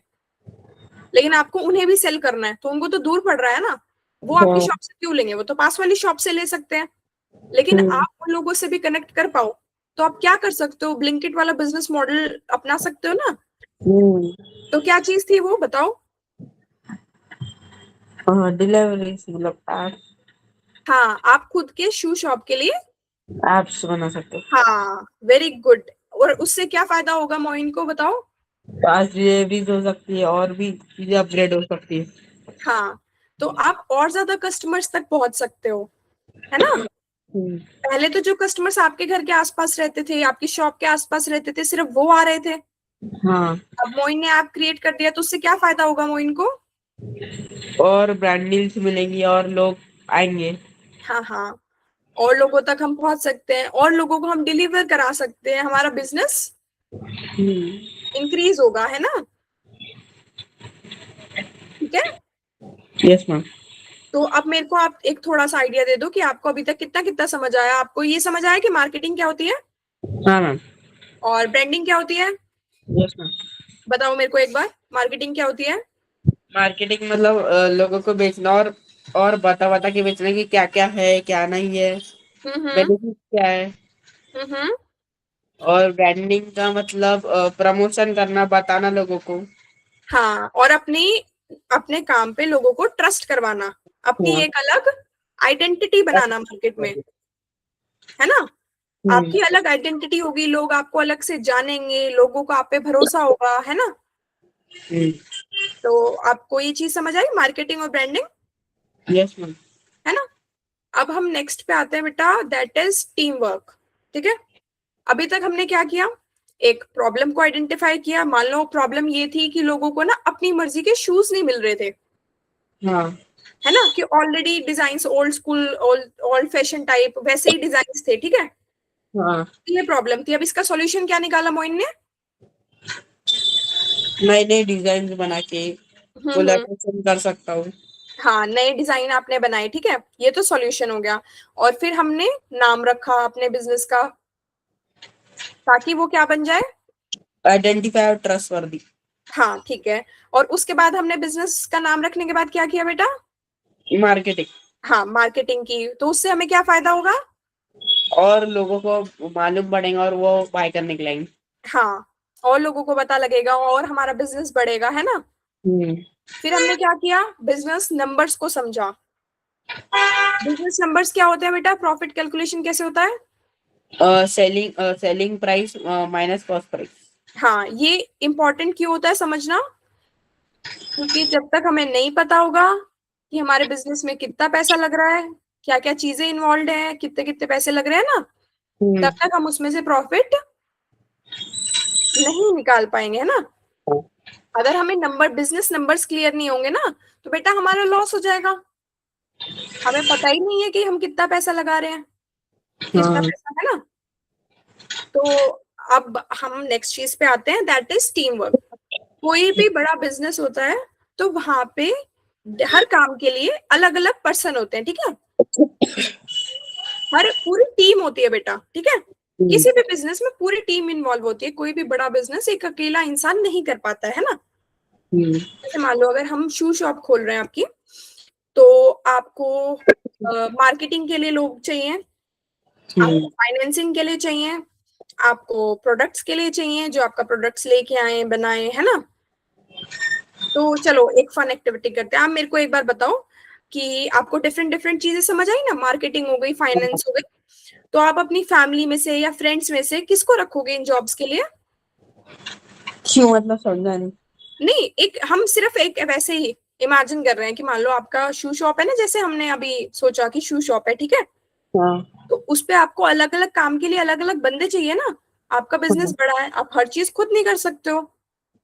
लेकिन आपको उन्हें भी सेल करना है, तो उनको तो दूर पड़ रहा है ना। वो आपकी शॉप से क्यों लेंगे? वो तो पास वाली शॉप से ले सकते हैं। लेकिन आप उन लोगों से भी कनेक्ट कर पाओ, तो आप क्या कर सकते हो? ब्लिंकिट वाला बिजनेस मॉडल अपना सकते हो ना। तो क्या चीज थी वो, बताओ? हाँ, डिलीवरी मतलब हाँ, आप खुद के शू शॉप के लिए, एप्स बना सकते हो। हाँ, वेरी गुड। और उससे क्या फायदा होगा मोइन को, बताओ? फास्ट डिलीवरीज हो सकती है और भी चीजें अपग्रेड हो सकती है। हाँ, तो आप और ज्यादा कस्टमर्स तक पहुंच सकते हो, है ना। पहले तो जो कस्टमर्स आपके घर के आसपास रहते थे, आपकी शॉप के आसपास रहते थे, सिर्फ वो आ रहे थे। हाँ, अब मोइन ने ऐप क्रिएट कर दिया, तो उससे क्या फायदा होगा मोइन को? और ब्रांड डील्स मिलेंगी और लोग आएंगे। हाँ हाँ, और लोगों तक हम पहुंच सकते हैं, और लोगों को हम डिलीवर करा सकते हैं, हमारा बिजनेस इंक्रीज होगा, है ना। ठीक है, यस मैम। तो अब मेरे को आप एक थोड़ा सा आइडिया दे दो कि आपको अभी तक कितना कितना समझ आया। आपको ये समझ आया कि मार्केटिंग क्या होती है हाँ मैम। और ब्रांडिंग क्या होती है? Yes ma'am. बताओ मेरे को एक बार, मार्केटिंग क्या होती है? मार्केटिंग मतलब लोगों को बेचना और बता बता के बेचना कि क्या क्या है क्या नहीं है, हम्म बेनिफिट क्या है। हम्म। और ब्रांडिंग का मतलब प्रमोशन करना, बताना लोगों को। हाँ, और अपनी अपने काम पे लोगों को ट्रस्ट करवाना, अपनी हाँ। एक अलग आइडेंटिटी बनाना मार्केट में, है ना। हम्म। आपकी अलग आइडेंटिटी होगी, लोग आपको अलग से जानेंगे, लोगों को आप पे भरोसा होगा, है ना। तो आपको ये चीज समझ आई, मार्केटिंग और ब्रांडिंग, यस मैम। है ना। अब हम नेक्स्ट पे आते हैं बेटा, दैट इज टीम वर्क। ठीक है, अभी तक हमने क्या किया? एक प्रॉब्लम को आइडेंटिफाई किया। मान लो प्रॉब्लम ये थी कि लोगों को ना अपनी मर्जी के शूज नहीं मिल रहे थे, हाँ। है ना, कि already design old school, old fashion type वैसे ही डिजाइन थे, ठीक है। हाँ, ये प्रॉब्लम थी। अब इसका सॉल्यूशन क्या निकाला मोइन ने? नए नए डिजाइन बना के हम्म। कोलैबोरेशन कर सकता हूँ। हाँ, नए डिजाइन आपने बनाए, ठीक है, ये तो सॉल्यूशन हो गया। और फिर हमने नाम रखा अपने बिजनेस का, ताकि वो क्या बन जाए? आइडेंटिफाई और ट्रस्टवर्दी। हाँ, ठीक है। और उसके बाद हमने बिजनेस का नाम रखने के बाद क्या किया बेटा? मार्केटिंग। हाँ, मार्केटिंग की। तो उससे हमें क्या फायदा होगा? और लोगों को मालूम पड़ेगा और वो बाय करने के लिए। हाँ, और लोगों को पता लगेगा और हमारा बिजनेस बढ़ेगा, है ना? हम्म। फिर हमने क्या किया? बिजनेस नंबर्स को समझा। बिजनेस नंबर्स क्या होते हैं बेटा? प्रॉफिट कैलकुलेशन कैसे होता है? Selling price minus cost price. हाँ, ये इंपॉर्टेंट क्यों होता है समझना? क्योंकि जब तक हमें नहीं पता होगा कि हमारे बिजनेस में कितना पैसा लग रहा है, क्या क्या चीजें इन्वॉल्व है, कितने कितने पैसे लग रहे हैं ना, हम्म। तब तक हम उसमें से प्रॉफिट नहीं निकाल पाएंगे, है ना? अगर हमें बिजनेस नंबर्स क्लियर नहीं होंगे ना, तो बेटा हमारा लॉस हो जाएगा। हमें पता ही नहीं है कि हम कितना पैसा लगा रहे हैं, कितना हाँ। पैसा, है ना? तो अब हम नेक्स्ट चीज पे आते हैं, दैट इज टीम वर्क। कोई भी बड़ा बिजनेस होता है तो वहां पे हर काम के लिए अलग अलग पर्सन होते हैं, ठीक है? हर पूरी टीम होती है बेटा, ठीक है? हम्म। किसी भी बिजनेस में पूरी टीम इन्वॉल्व होती है। कोई भी बड़ा बिजनेस एक अकेला इंसान नहीं कर पाता है ना? हम्म। जैसे मान लो अगर हम शू शॉप खोल रहे हैं आपकी, तो आपको मार्केटिंग के लिए लोग चाहिए, आपको हम्म। फाइनेंसिंग के लिए चाहिए, आपको प्रोडक्ट्स के लिए चाहिए जो आपका प्रोडक्ट्स लेके आए बनाए, है ना? तो चलो एक फन एक्टिविटी करते हैं। आप मेरे को एक बार बताओ कि आपको डिफरेंट डिफरेंट चीजें समझ आई ना, मार्केटिंग हो गई, फाइनेंस हो गई, तो आप अपनी फैमिली में से या फ्रेंड्स में से किसको रखोगे इन जॉब्स के लिए? क्यों, मतलब समझा नहीं। नहीं, एक हम सिर्फ एक वैसे ही इमेजिन कर रहे हैं कि मान लो आपका शू शॉप है ना, जैसे हमने अभी सोचा कि शू शॉप है, ठीक है? हाँ। तो उस पे आपको अलग अलग काम के लिए अलग अलग बंदे चाहिए ना। आपका बिजनेस हाँ। बड़ा है, आप हर चीज खुद नहीं कर सकते हो,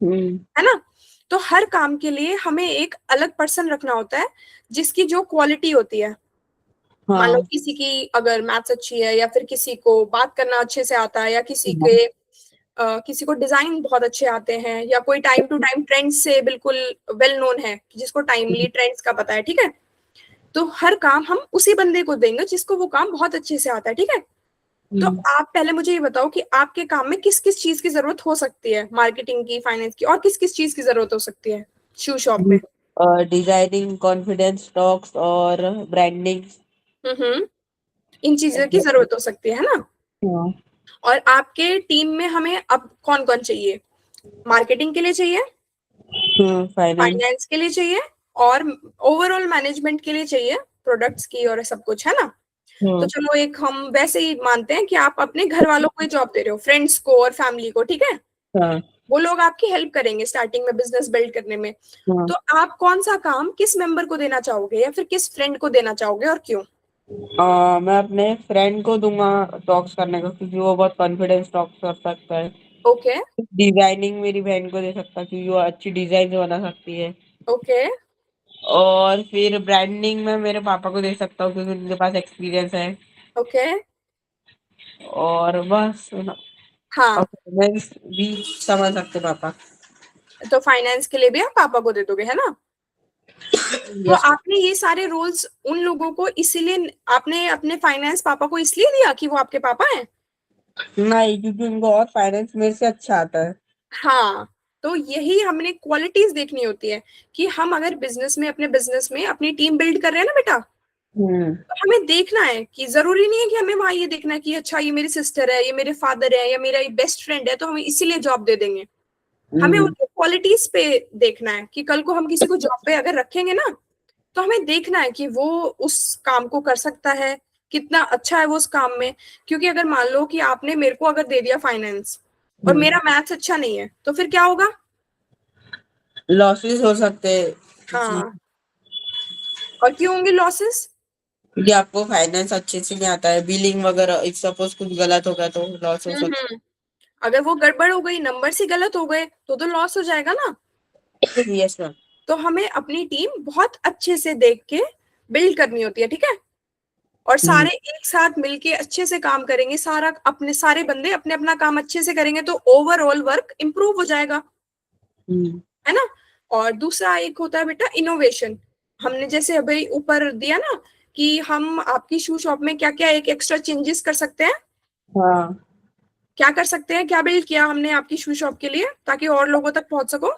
हम्म। है ना? तो हर काम के लिए हमें एक अलग पर्सन रखना होता है, जिसकी जो क्वालिटी होती है। मान लो हाँ। किसी की अगर मैथ्स अच्छी है, या फिर किसी को बात करना अच्छे से आता है, या हाँ। किसी को डिजाइन बहुत अच्छे आते हैं, या कोई टाइम टू टाइम ट्रेंड्स से बिल्कुल वेल नोन है, जिसको टाइमली ट्रेंड्स का पता है, ठीक है? तो हर काम हम उसी बंदे को देंगे जिसको वो काम बहुत अच्छे से आता है, ठीक है? तो हम्म। आप पहले मुझे ये बताओ कि आपके काम में किस किस चीज की जरूरत हो सकती है, मार्केटिंग की, फाइनेंस की, और किस किस चीज की जरूरत हो सकती है शू शॉप में? डिजाइनिंग, कॉन्फिडेंस, स्टॉक्स और ब्रांडिंग। हम्म। इन चीजों की जरूरत हो सकती है ना? हाँ। और आपके टीम में हमें अब कौन कौन चाहिए? मार्केटिंग के लिए चाहिए, फाइनेंस। फाइनेंस के लिए चाहिए, और ओवरऑल मैनेजमेंट के लिए चाहिए, प्रोडक्ट्स की और सब कुछ, है ना? तो हाँ। चलो एक हम वैसे ही मानते हैं कि आप अपने घर वालों को जॉब दे रहे हो, फ्रेंड्स को और फैमिली को, ठीक है? हाँ। वो लोग आपकी हेल्प करेंगे स्टार्टिंग में बिजनेस बिल्ड करने में। हाँ। तो आप कौन सा काम किस मेंबर को देना चाहोगे, या फिर किस फ्रेंड को देना चाहोगे, और क्यों? मैं अपने फ्रेंड को दूंगा टॉक्स करने को, क्योंकि वो बहुत कॉन्फिडेंस टॉक्स कर सकता है। ओके। डिजाइनिंग मेरी बहन को दे सकता है, क्योंकि वो अच्छी डिजाइन बना सकती है। ओके। और फिर ब्रांडिंग में मेरे पापा को दे सकता हूँ, क्योंकि उनके पास एक्सपीरियंस है। ओके। और बस। और हाँ, फाइनेंस भी समझ सकते पापा। तो फाइनेंस के लिए भी आप पापा को दे दोगे, है ना? तो यस। आपने ये सारे रोल्स उन लोगों को इसीलिए, आपने अपने फाइनेंस पापा को इसलिए दिया कि वो आपके पापा हैं? नहीं, क्योंकि उनको और फाइनेंस मेरे से अच्छा आता है। हाँ, तो यही हमने क्वालिटीज देखनी होती है कि हम अगर बिजनेस में, अपने बिजनेस में अपनी टीम बिल्ड कर रहे हैं ना बेटा, हम्म। तो हमें देखना है कि जरूरी नहीं है कि हमें वहां ये देखना है कि अच्छा ये मेरी सिस्टर है, ये मेरे फादर है, या मेरा बेस्ट फ्रेंड है, तो हमें इसीलिए जॉब दे देंगे। हमें हम्म। उनकी क्वालिटीज पे देखना है कि कल को हम किसी को जॉब पे अगर रखेंगे ना, तो हमें देखना है कि वो उस काम को कर सकता है, कितना अच्छा है वो उस काम में। क्योंकि अगर मान लो कि आपने मेरे को अगर दे दिया फाइनेंस, और हम्म। मेरा मैथ्स अच्छा नहीं है, तो फिर क्या होगा? लॉसेस हो सकते हैं इसमें। हाँ, और क्यों होंगे लॉसेस? क्योंकि आपको फाइनेंस अच्छे से नहीं आता है, बिलिंग वगैरह, इफ सपोज कुछ गलत हो गया तो लॉस हो सकता हम्म। अगर वो गड़बड़ हो गई, नंबर ही गलत हो गए, तो लॉस हो जाएगा ना? है। Yes ma'am. तो हमें अपनी टीम बहुत अच्छे से देख के बिल्ड करनी होती है, ठीक है? और सारे एक साथ मिलके अच्छे से काम करेंगे, सारे बंदे अपने अपना काम अच्छे से करेंगे तो ओवरऑल वर्क इंप्रूव हो जाएगा, है ना। और दूसरा एक होता है बेटा इनोवेशन। हमने जैसे अभी ऊपर दिया ना कि हम आपकी शू शॉप में क्या क्या एक एक्स्ट्रा चेंजेस कर सकते हैं, हाँ, क्या कर सकते हैं, क्या बिल्ड किया हमने आपकी शू शॉप के लिए ताकि और लोगों तक पहुंच सको।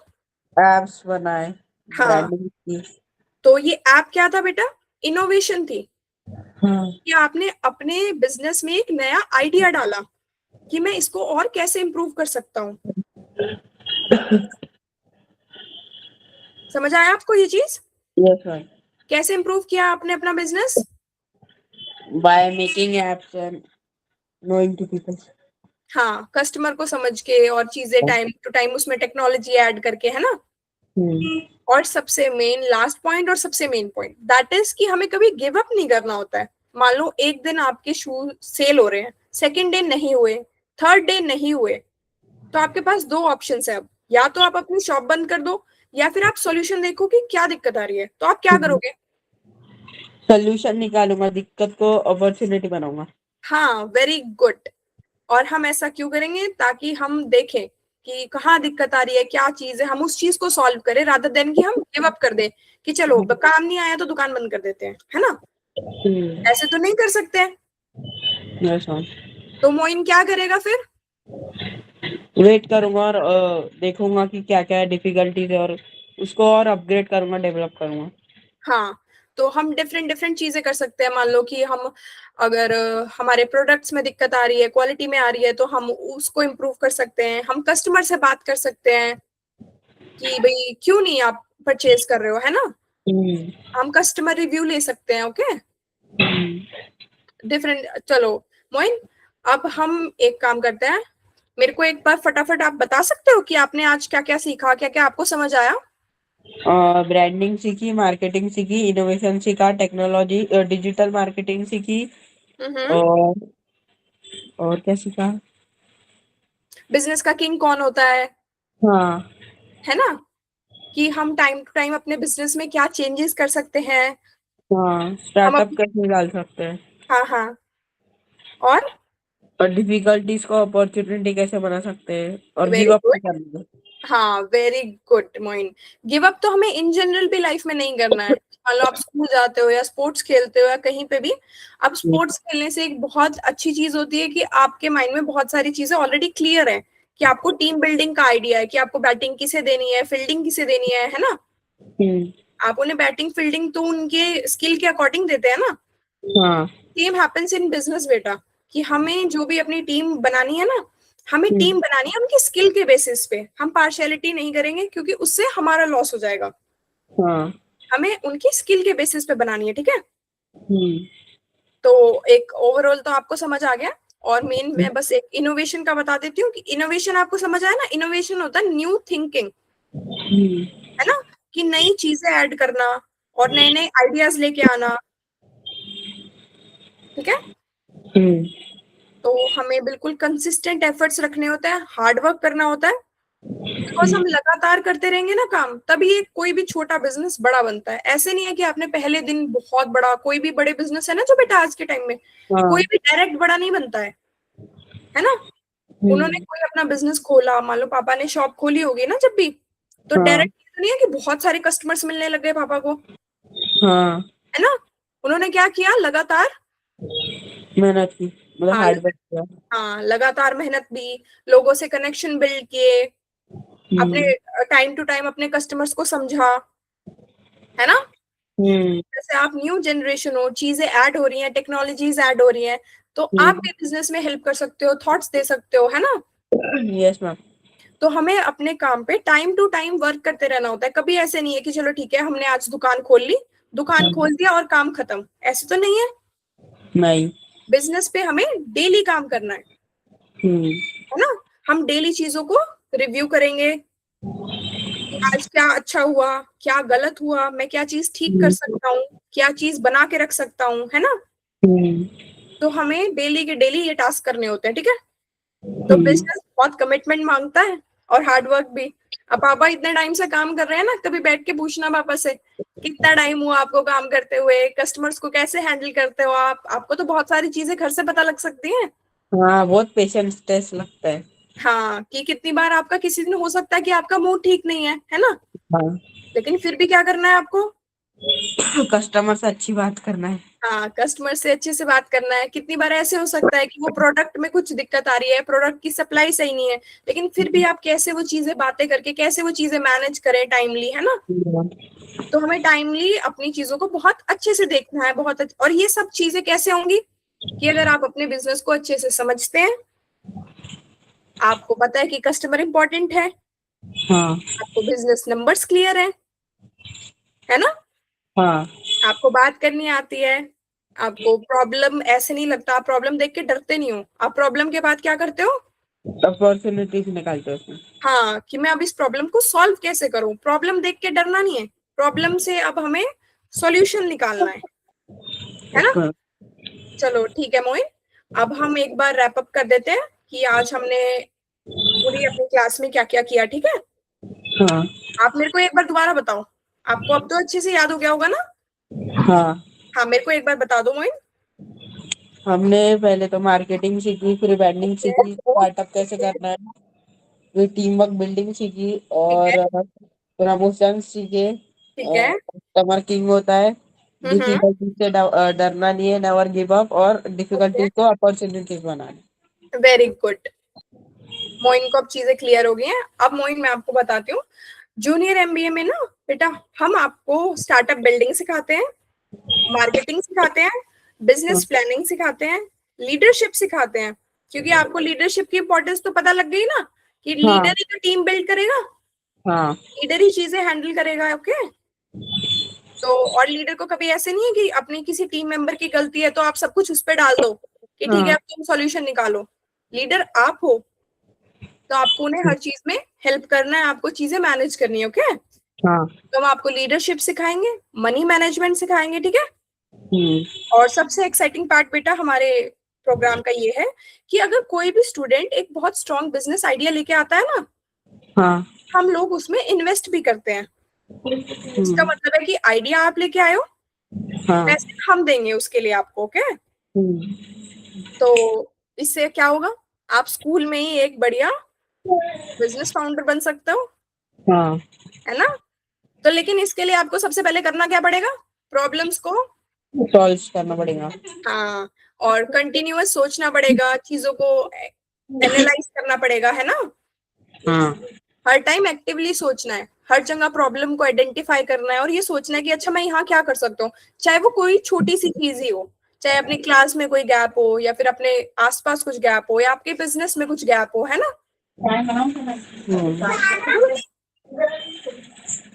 एप्स बनाए, हाँ, ब्रांडिंग की। तो ये ऐप क्या था बेटा, इनोवेशन थी हाँ। कि आपने अपने बिजनेस में एक नया आइडिया डाला कि मैं इसको और कैसे इंप्रूव कर सकता हूँ। समझ आया आपको ये चीज, यस मैम। कैसे इंप्रूव किया आपने अपना business. By making apps and knowing to people. हाँ, कस्टमर को समझ के और चीजें टाइम टू टाइम उसमें टेक्नोलॉजी ऐड करके, है ना। और सबसे मेन लास्ट पॉइंट और सबसे मेन पॉइंट दैट इज कि हमें कभी गिव अप नहीं करना होता है। मान लो एक दिन आपके शू सेल हो रहे हैं, सेकंड डे नहीं हुए, थर्ड डे नहीं हुए, तो आपके पास दो ऑप्शन है अब, या तो आप अपनी शॉप बंद कर दो या फिर आप सॉल्यूशन देखो कि क्या दिक्कत आ रही है, तो आप क्या करोगे। सोल्यूशन निकालूंगा, दिक्कत को अपॉर्चुनिटी बनाऊंगा। हाँ, वेरी गुड। और हम ऐसा क्यों करेंगे, ताकि हम देखें कि कहाँ दिक्कत आ रही है, क्या चीज है, हम उस चीज को सॉल्व करें रादर देन कि हम गिव अप कर दें कि चलो काम नहीं आया तो दुकान बंद कर देते हैं, है ना। ऐसे तो नहीं कर सकते हैं। Yes ma'am. तो मोइन क्या करेगा फिर। वेट करूंगा और देखूंगा कि क्या क्या डिफिकल्टीज है, और उसको और अपग्रेड करूंगा, डेवलप करूंगा। हाँ, तो हम डिफरेंट डिफरेंट चीजें कर सकते हैं। मान लो कि हम अगर हमारे प्रोडक्ट्स में दिक्कत आ रही है, क्वालिटी में आ रही है, तो हम उसको इम्प्रूव कर सकते हैं। हम कस्टमर से बात कर सकते हैं कि भाई क्यों नहीं आप परचेज कर रहे हो, है ना। हम कस्टमर रिव्यू ले सकते हैं। Okay, different. चलो मोइन, अब हम एक काम करते हैं, मेरे को एक बार फटाफट आप बता सकते हो कि आपने आज क्या क्या सीखा, क्या क्या आपको समझ आया। ब्रांडिंग सीखी, मार्केटिंग सीखी, इनोवेशन सीखा, टेक्नोलॉजी डिजिटल मार्केटिंग सीखी, हम्म। और और क्या सीखा। बिजनेस का किंग कौन होता हाँ। है ना, कि हम टाइम टू टाइम अपने बिजनेस में क्या चेंजेस कर सकते हैं। हाँ, हम स्टार्टअप अपने, कैसे डाल सकते हैं, हाँ हाँ, और और डिफिकल्टीज को अपॉर्चुनिटी कैसे बना सकते हैं, और वेरी गिव अप गुड। नहीं करना। हाँ, very good Moin. Give up तो हमें इन जनरल भी लाइफ में नहीं करना है। मान लो आप स्कूल जाते हो या स्पोर्ट्स खेलते हो या कहीं पे भी, अब स्पोर्ट्स खेलने से एक बहुत अच्छी चीज होती है कि आपके माइंड में बहुत सारी चीजें ऑलरेडी क्लियर है, कि आपको टीम बिल्डिंग का आइडिया है कि आपको बैटिंग किसे देनी है, फील्डिंग किसे देनी है ना। हम्म। आप उन्हें बैटिंग फील्डिंग तो उनके स्किल के अकॉर्डिंग देते हैं ना। हाँ। सेम हैपेंस इन बिजनेस बेटा, कि हमें जो भी अपनी टीम बनानी है ना, हमें टीम बनानी है उनकी स्किल के बेसिस पे। हम पार्शियलिटी नहीं करेंगे क्योंकि उससे हमारा लॉस हो जाएगा। हाँ। हमें उनकी स्किल के बेसिस पे बनानी है, ठीक है। हम्म। तो एक ओवरऑल तो आपको समझ आ गया। और मेन मैं बस एक इनोवेशन का बता देती हूँ कि इनोवेशन आपको समझ आया ना। इनोवेशन होता है न्यू थिंकिंग, है ना, कि नई चीजें ऐड करना और नए नए आइडियाज लेके आना, ठीक है। हम्म। तो हमें बिल्कुल कंसिस्टेंट एफर्ट्स रखने होते हैं, हार्ड वर्क करना होता है। बिकॉज हम लगातार करते रहेंगे ना काम, तभी ये कोई भी छोटा बिजनेस बड़ा बनता है। ऐसे नहीं है कि आपने पहले दिन बहुत बड़ा, कोई भी बड़े बिजनेस है ना जो बेटा आज के टाइम में, कोई हाँ। भी डायरेक्ट बड़ा नहीं बनता है ना। उन्होंने कोई अपना बिजनेस खोला, मान लो पापा ने शॉप खोली होगी ना जब भी, तो हाँ। डायरेक्ट तो नहीं है कि बहुत सारे कस्टमर्स मिलने लग गए पापा को, हाँ। है ना। उन्होंने क्या किया, लगातार, मेहनत की, मतलब हाँ हार्ड वर्क किया। हाँ, लगातार मेहनत भी, लोगों से कनेक्शन बिल्ड किए, अपने हम्म। टाइम टू टाइम अपने कस्टमर्स को समझा, है ना। हम्म। जैसे आप न्यू जनरेशन हो, चीजें ऐड हो रही हैं, टेक्नोलॉजीज ऐड हो रही हैं, तो आप भी बिजनेस में हेल्प कर सकते हो, थॉट्स दे सकते हो, है ना। Yes ma'am. तो हमें अपने काम पे टाइम टू टाइम वर्क करते रहना होता है। कभी ऐसे नहीं है कि चलो ठीक है हमने आज दुकान खोल ली, दुकान खोल दिया और काम खत्म, ऐसे तो नहीं है। नहीं। बिजनेस पे हमें डेली काम करना हम्म। है ना। हम डेली चीजों को रिव्यू करेंगे कि आज क्या अच्छा हुआ, क्या गलत हुआ, मैं क्या चीज ठीक कर सकता हूँ, क्या चीज बना के रख सकता हूँ, है ना। हम्म। तो हमें डेली के डेली ये टास्क करने होते हैं, ठीक है। तो हम्म। बिजनेस बहुत कमिटमेंट मांगता है, और हार्ड वर्क भी। अब पापा इतने टाइम से काम कर रहे हैं ना, कभी बैठ के पूछना पापा से कितना टाइम हुआ आपको काम करते हुए, कस्टमर्स को कैसे हैंडल करते हो आप, आपको तो बहुत सारी चीजें घर से पता लग सकती हैं। हाँ, बहुत पेशेंस टेस्ट लगता है। हाँ, कि कितनी बार आपका किसी दिन हो सकता है कि आपका मूड ठीक नहीं है ना, हाँ, लेकिन फिर भी क्या करना है आपको। कस्टमर से अच्छी बात करना है। हाँ, कस्टमर से अच्छे से बात करना है। कितनी बार ऐसे हो सकता है कि वो प्रोडक्ट में कुछ दिक्कत आ रही है, प्रोडक्ट की सप्लाई सही नहीं है, लेकिन फिर भी आप कैसे वो चीजें बातें करके कैसे वो चीजें मैनेज करें टाइमली, है ना। तो हमें टाइमली अपनी चीजों को बहुत अच्छे से देखना है, और ये सब चीजें कैसे होंगी कि अगर आप अपने बिजनेस को अच्छे से समझते हैं, आपको पता है कि कस्टमर इंपॉर्टेंट है, हाँ। आपको बिजनेस नंबर्स क्लियर है ना, हाँ। आपको बात करनी आती है, आपको प्रॉब्लम ऐसे नहीं लगता, आप प्रॉब्लम देख के डरते नहीं हो, आप प्रॉब्लम के बाद क्या करते हो। अपॉर्चुनिटीज निकालते हो उसमें। हाँ, कि मैं अब इस प्रॉब्लम को सॉल्व कैसे करूं, प्रॉब्लम देख के डरना नहीं है, प्रॉब्लम से अब हमें सॉल्यूशन निकालना है ना। ओके। चलो ठीक है मोइन, अब हम एक बार रैप अप कर देते हैं कि आज हमने पूरी अपनी क्लास में क्या क्या किया, ठीक है। हाँ। आप मेरे को एक बार दोबारा बताओ, आपको अब तो अच्छे से याद हो गया होगा ना। हाँ, हाँ, मेरे को एक बार बता दो मोइन। हमने पहले तो मार्केटिंग सीखी, फिर ब्रांडिंग सीखी, स्टार्टअप कैसे करना है, फिर टीम वर्क बिल्डिंग सीखी, ठीक है। और प्रमोशन सीखे, ठीक है। कस्टमर किंग होता है, हम्म। डिफिकल्टी से डरना नहीं है, नेवर गिव अप, और ओके, डिफिकल्टीज को अपॉर्चुनिटीज बनाना। Very good. मोइन को अब चीजें क्लियर हो गई हैं। अब मोइन मैं आपको बताती हूँ, जूनियर एमबीए में ना बेटा, हम आपको स्टार्टअप बिल्डिंग सिखाते हैं, मार्केटिंग सिखाते हैं, बिजनेस प्लानिंग सिखाते हैं, लीडरशिप सिखाते हैं, क्योंकि आपको लीडरशिप की इंपॉर्टेंस तो पता लग गई ना, कि लीडर हाँ। ही तो टीम बिल्ड करेगा, हाँ। लीडर ही चीजें हैंडल करेगा। ओके, तो और लीडर को कभी ऐसे नहीं है कि अपनी किसी टीम मेंबर की गलती है तो आप सब कुछ उस पर डाल दो कि ठीक है हाँ। अब तुम सॉल्यूशन निकालो। लीडर आप हो, तो आपको उन्हें हर चीज में हेल्प करना है, आपको चीजें मैनेज करनी है। ओके, हाँ। तो हम आपको लीडरशिप सिखाएंगे, मनी मैनेजमेंट सिखाएंगे, ठीक है। हम्म। और सबसे एक्साइटिंग पार्ट बेटा हमारे प्रोग्राम का ये है कि अगर कोई भी स्टूडेंट एक बहुत स्ट्रॉन्ग बिजनेस आइडिया लेके आता है ना, हाँ। हम लोग उसमें इन्वेस्ट भी करते हैं। इसका हम्म। मतलब है कि आइडिया आप लेके आए हो, हाँ। पैसे हम देंगे उसके लिए आपको। ओके, हम्म। तो इससे क्या होगा, आप स्कूल में ही एक बढ़िया बिजनेस फाउंडर बन सकते हो, हाँ, है ना। तो लेकिन इसके लिए आपको सबसे पहले करना क्या पड़ेगा, प्रॉब्लम्स को, सॉल्व करना पड़ेगा। हाँ, और कंटिन्यूअस सोचना पड़ेगा, चीजों को एनालाइज करना पड़ेगा, है ना। हाँ। हर टाइम एक्टिवली सोचना है, हर जगह प्रॉब्लम को आइडेंटिफाई करना है और ये सोचना है कि अच्छा मैं यहाँ क्या कर सकता हूँ, चाहे वो कोई छोटी सी चीज ही हो, चाहे अपनी क्लास में कोई गैप हो या फिर अपने आसपास कुछ गैप हो या आपके बिजनेस में कुछ गैप हो, है ना। हम्म।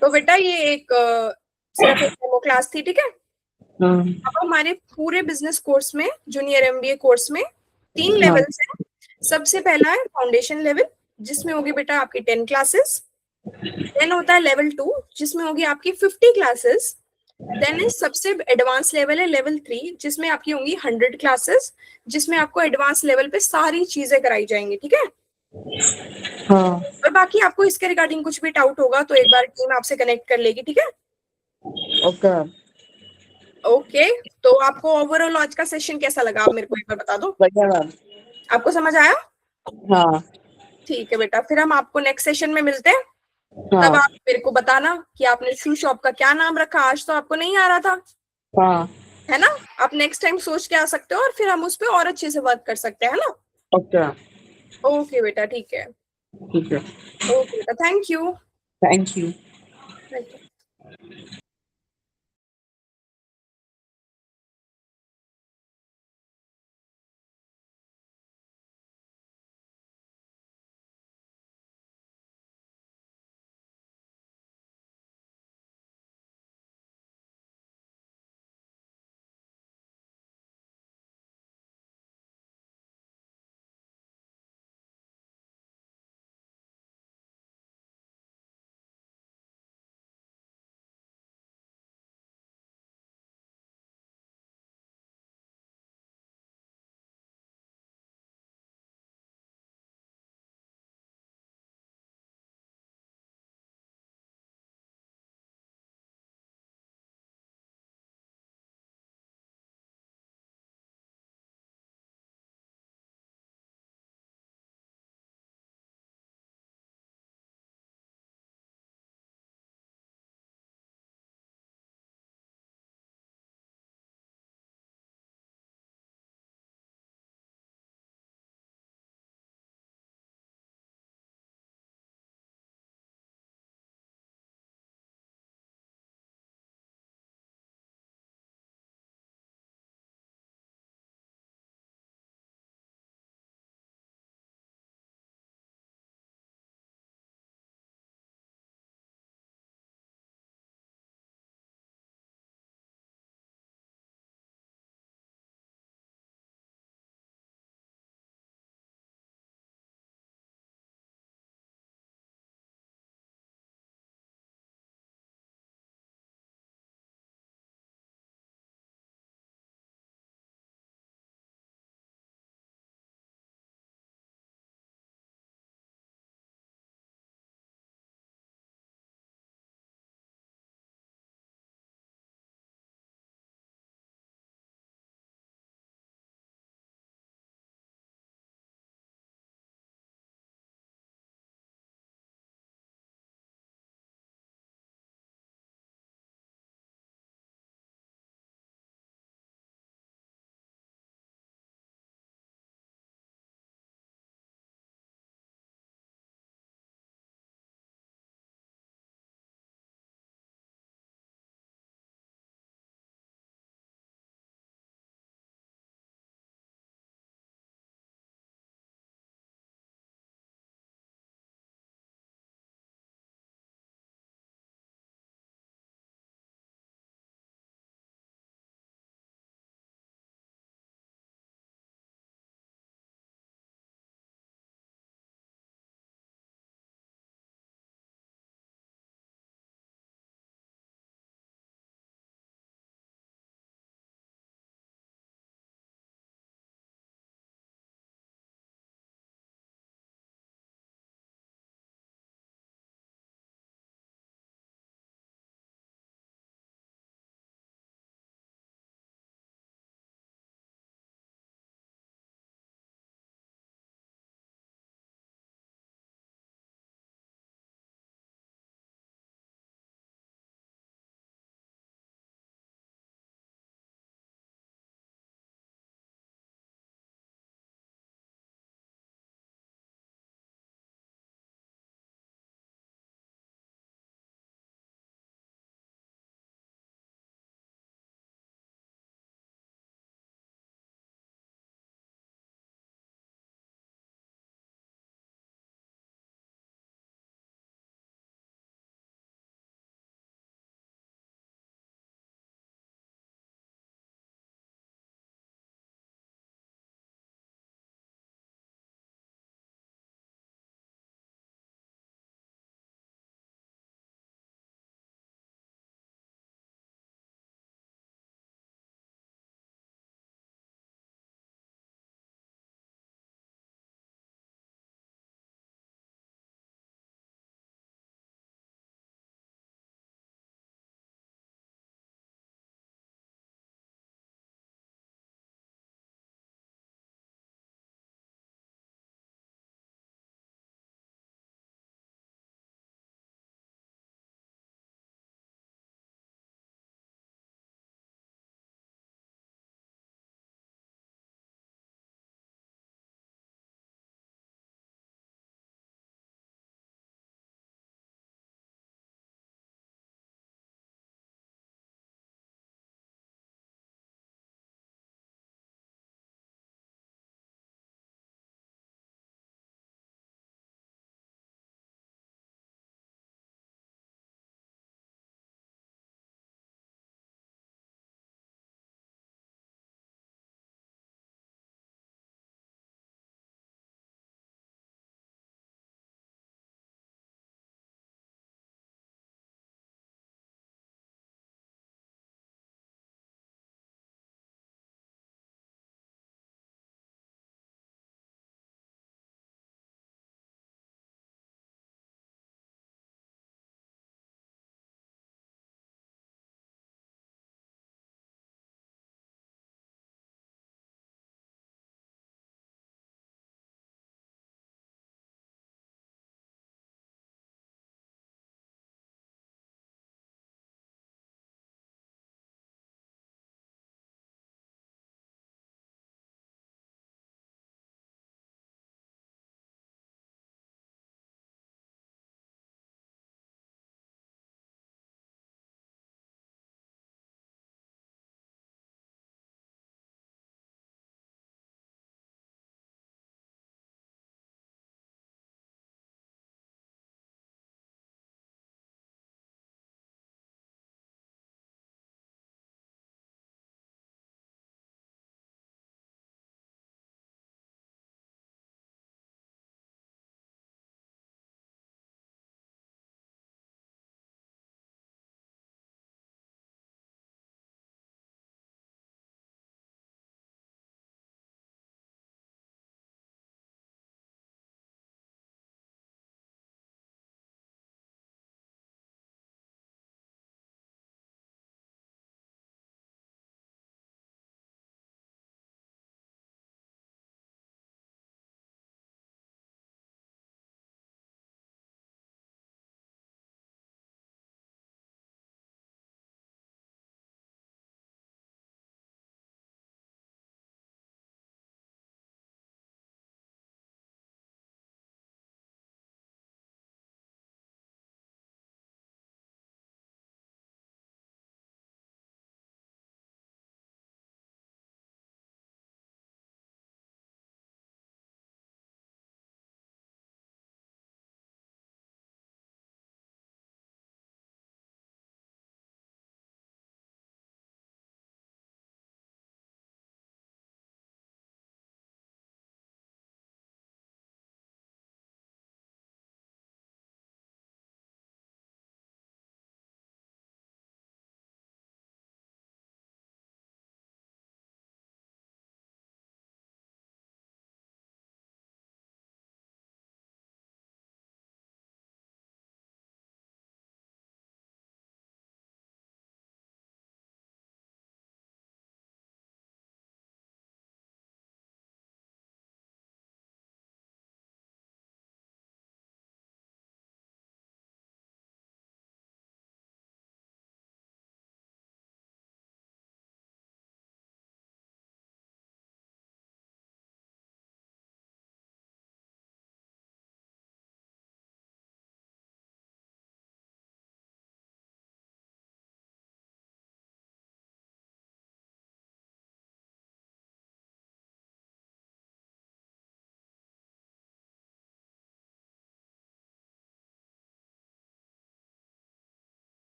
तो बेटा ये एक सिर्फ एक डेमो क्लास थी, ठीक है। हाँ। अब हमारे पूरे बिजनेस कोर्स में, जूनियर एमबीए कोर्स में 3 हाँ। लेवल्स हैं। सबसे पहला है फाउंडेशन लेवल, जिसमें होगी बेटा आपकी 10 क्लासेस। देन होता है लेवल 2, जिसमें होगी आपकी 50 क्लासेस। देन इज सबसे एडवांस लेवल है लेवल 3, जिसमें आपकी होंगी 100 क्लासेस, जिसमें आपको एडवांस लेवल पे सारी चीजें कराई जाएंगी, ठीक है। हाँ। और बाकी आपको इसके रिगार्डिंग कुछ भी डाउट होगा तो एक बार टीम आपसे कनेक्ट कर लेगी, ठीक है। ओके। ओके, तो आपको ओवरऑल आज का सेशन कैसा लगा, आप मेरे को एक बार बता दो। बढ़िया मैम। आपको समझ आया। हाँ। ठीक है बेटा, फिर हम आपको नेक्स्ट सेशन में मिलते हैं। तब हाँ। आप मेरे को बताना कि आपने शू शॉप का क्या नाम रखा, आज तो आपको नहीं आ रहा था, हाँ। है ना। आप नेक्स्ट टाइम सोच के आ सकते हो और फिर हम उस पर और अच्छे से वर्क कर सकते हैं, है ना। ओके। ओके बेटा, ठीक है। ठीक है। ओके बेटा, थैंक यू। Thank you.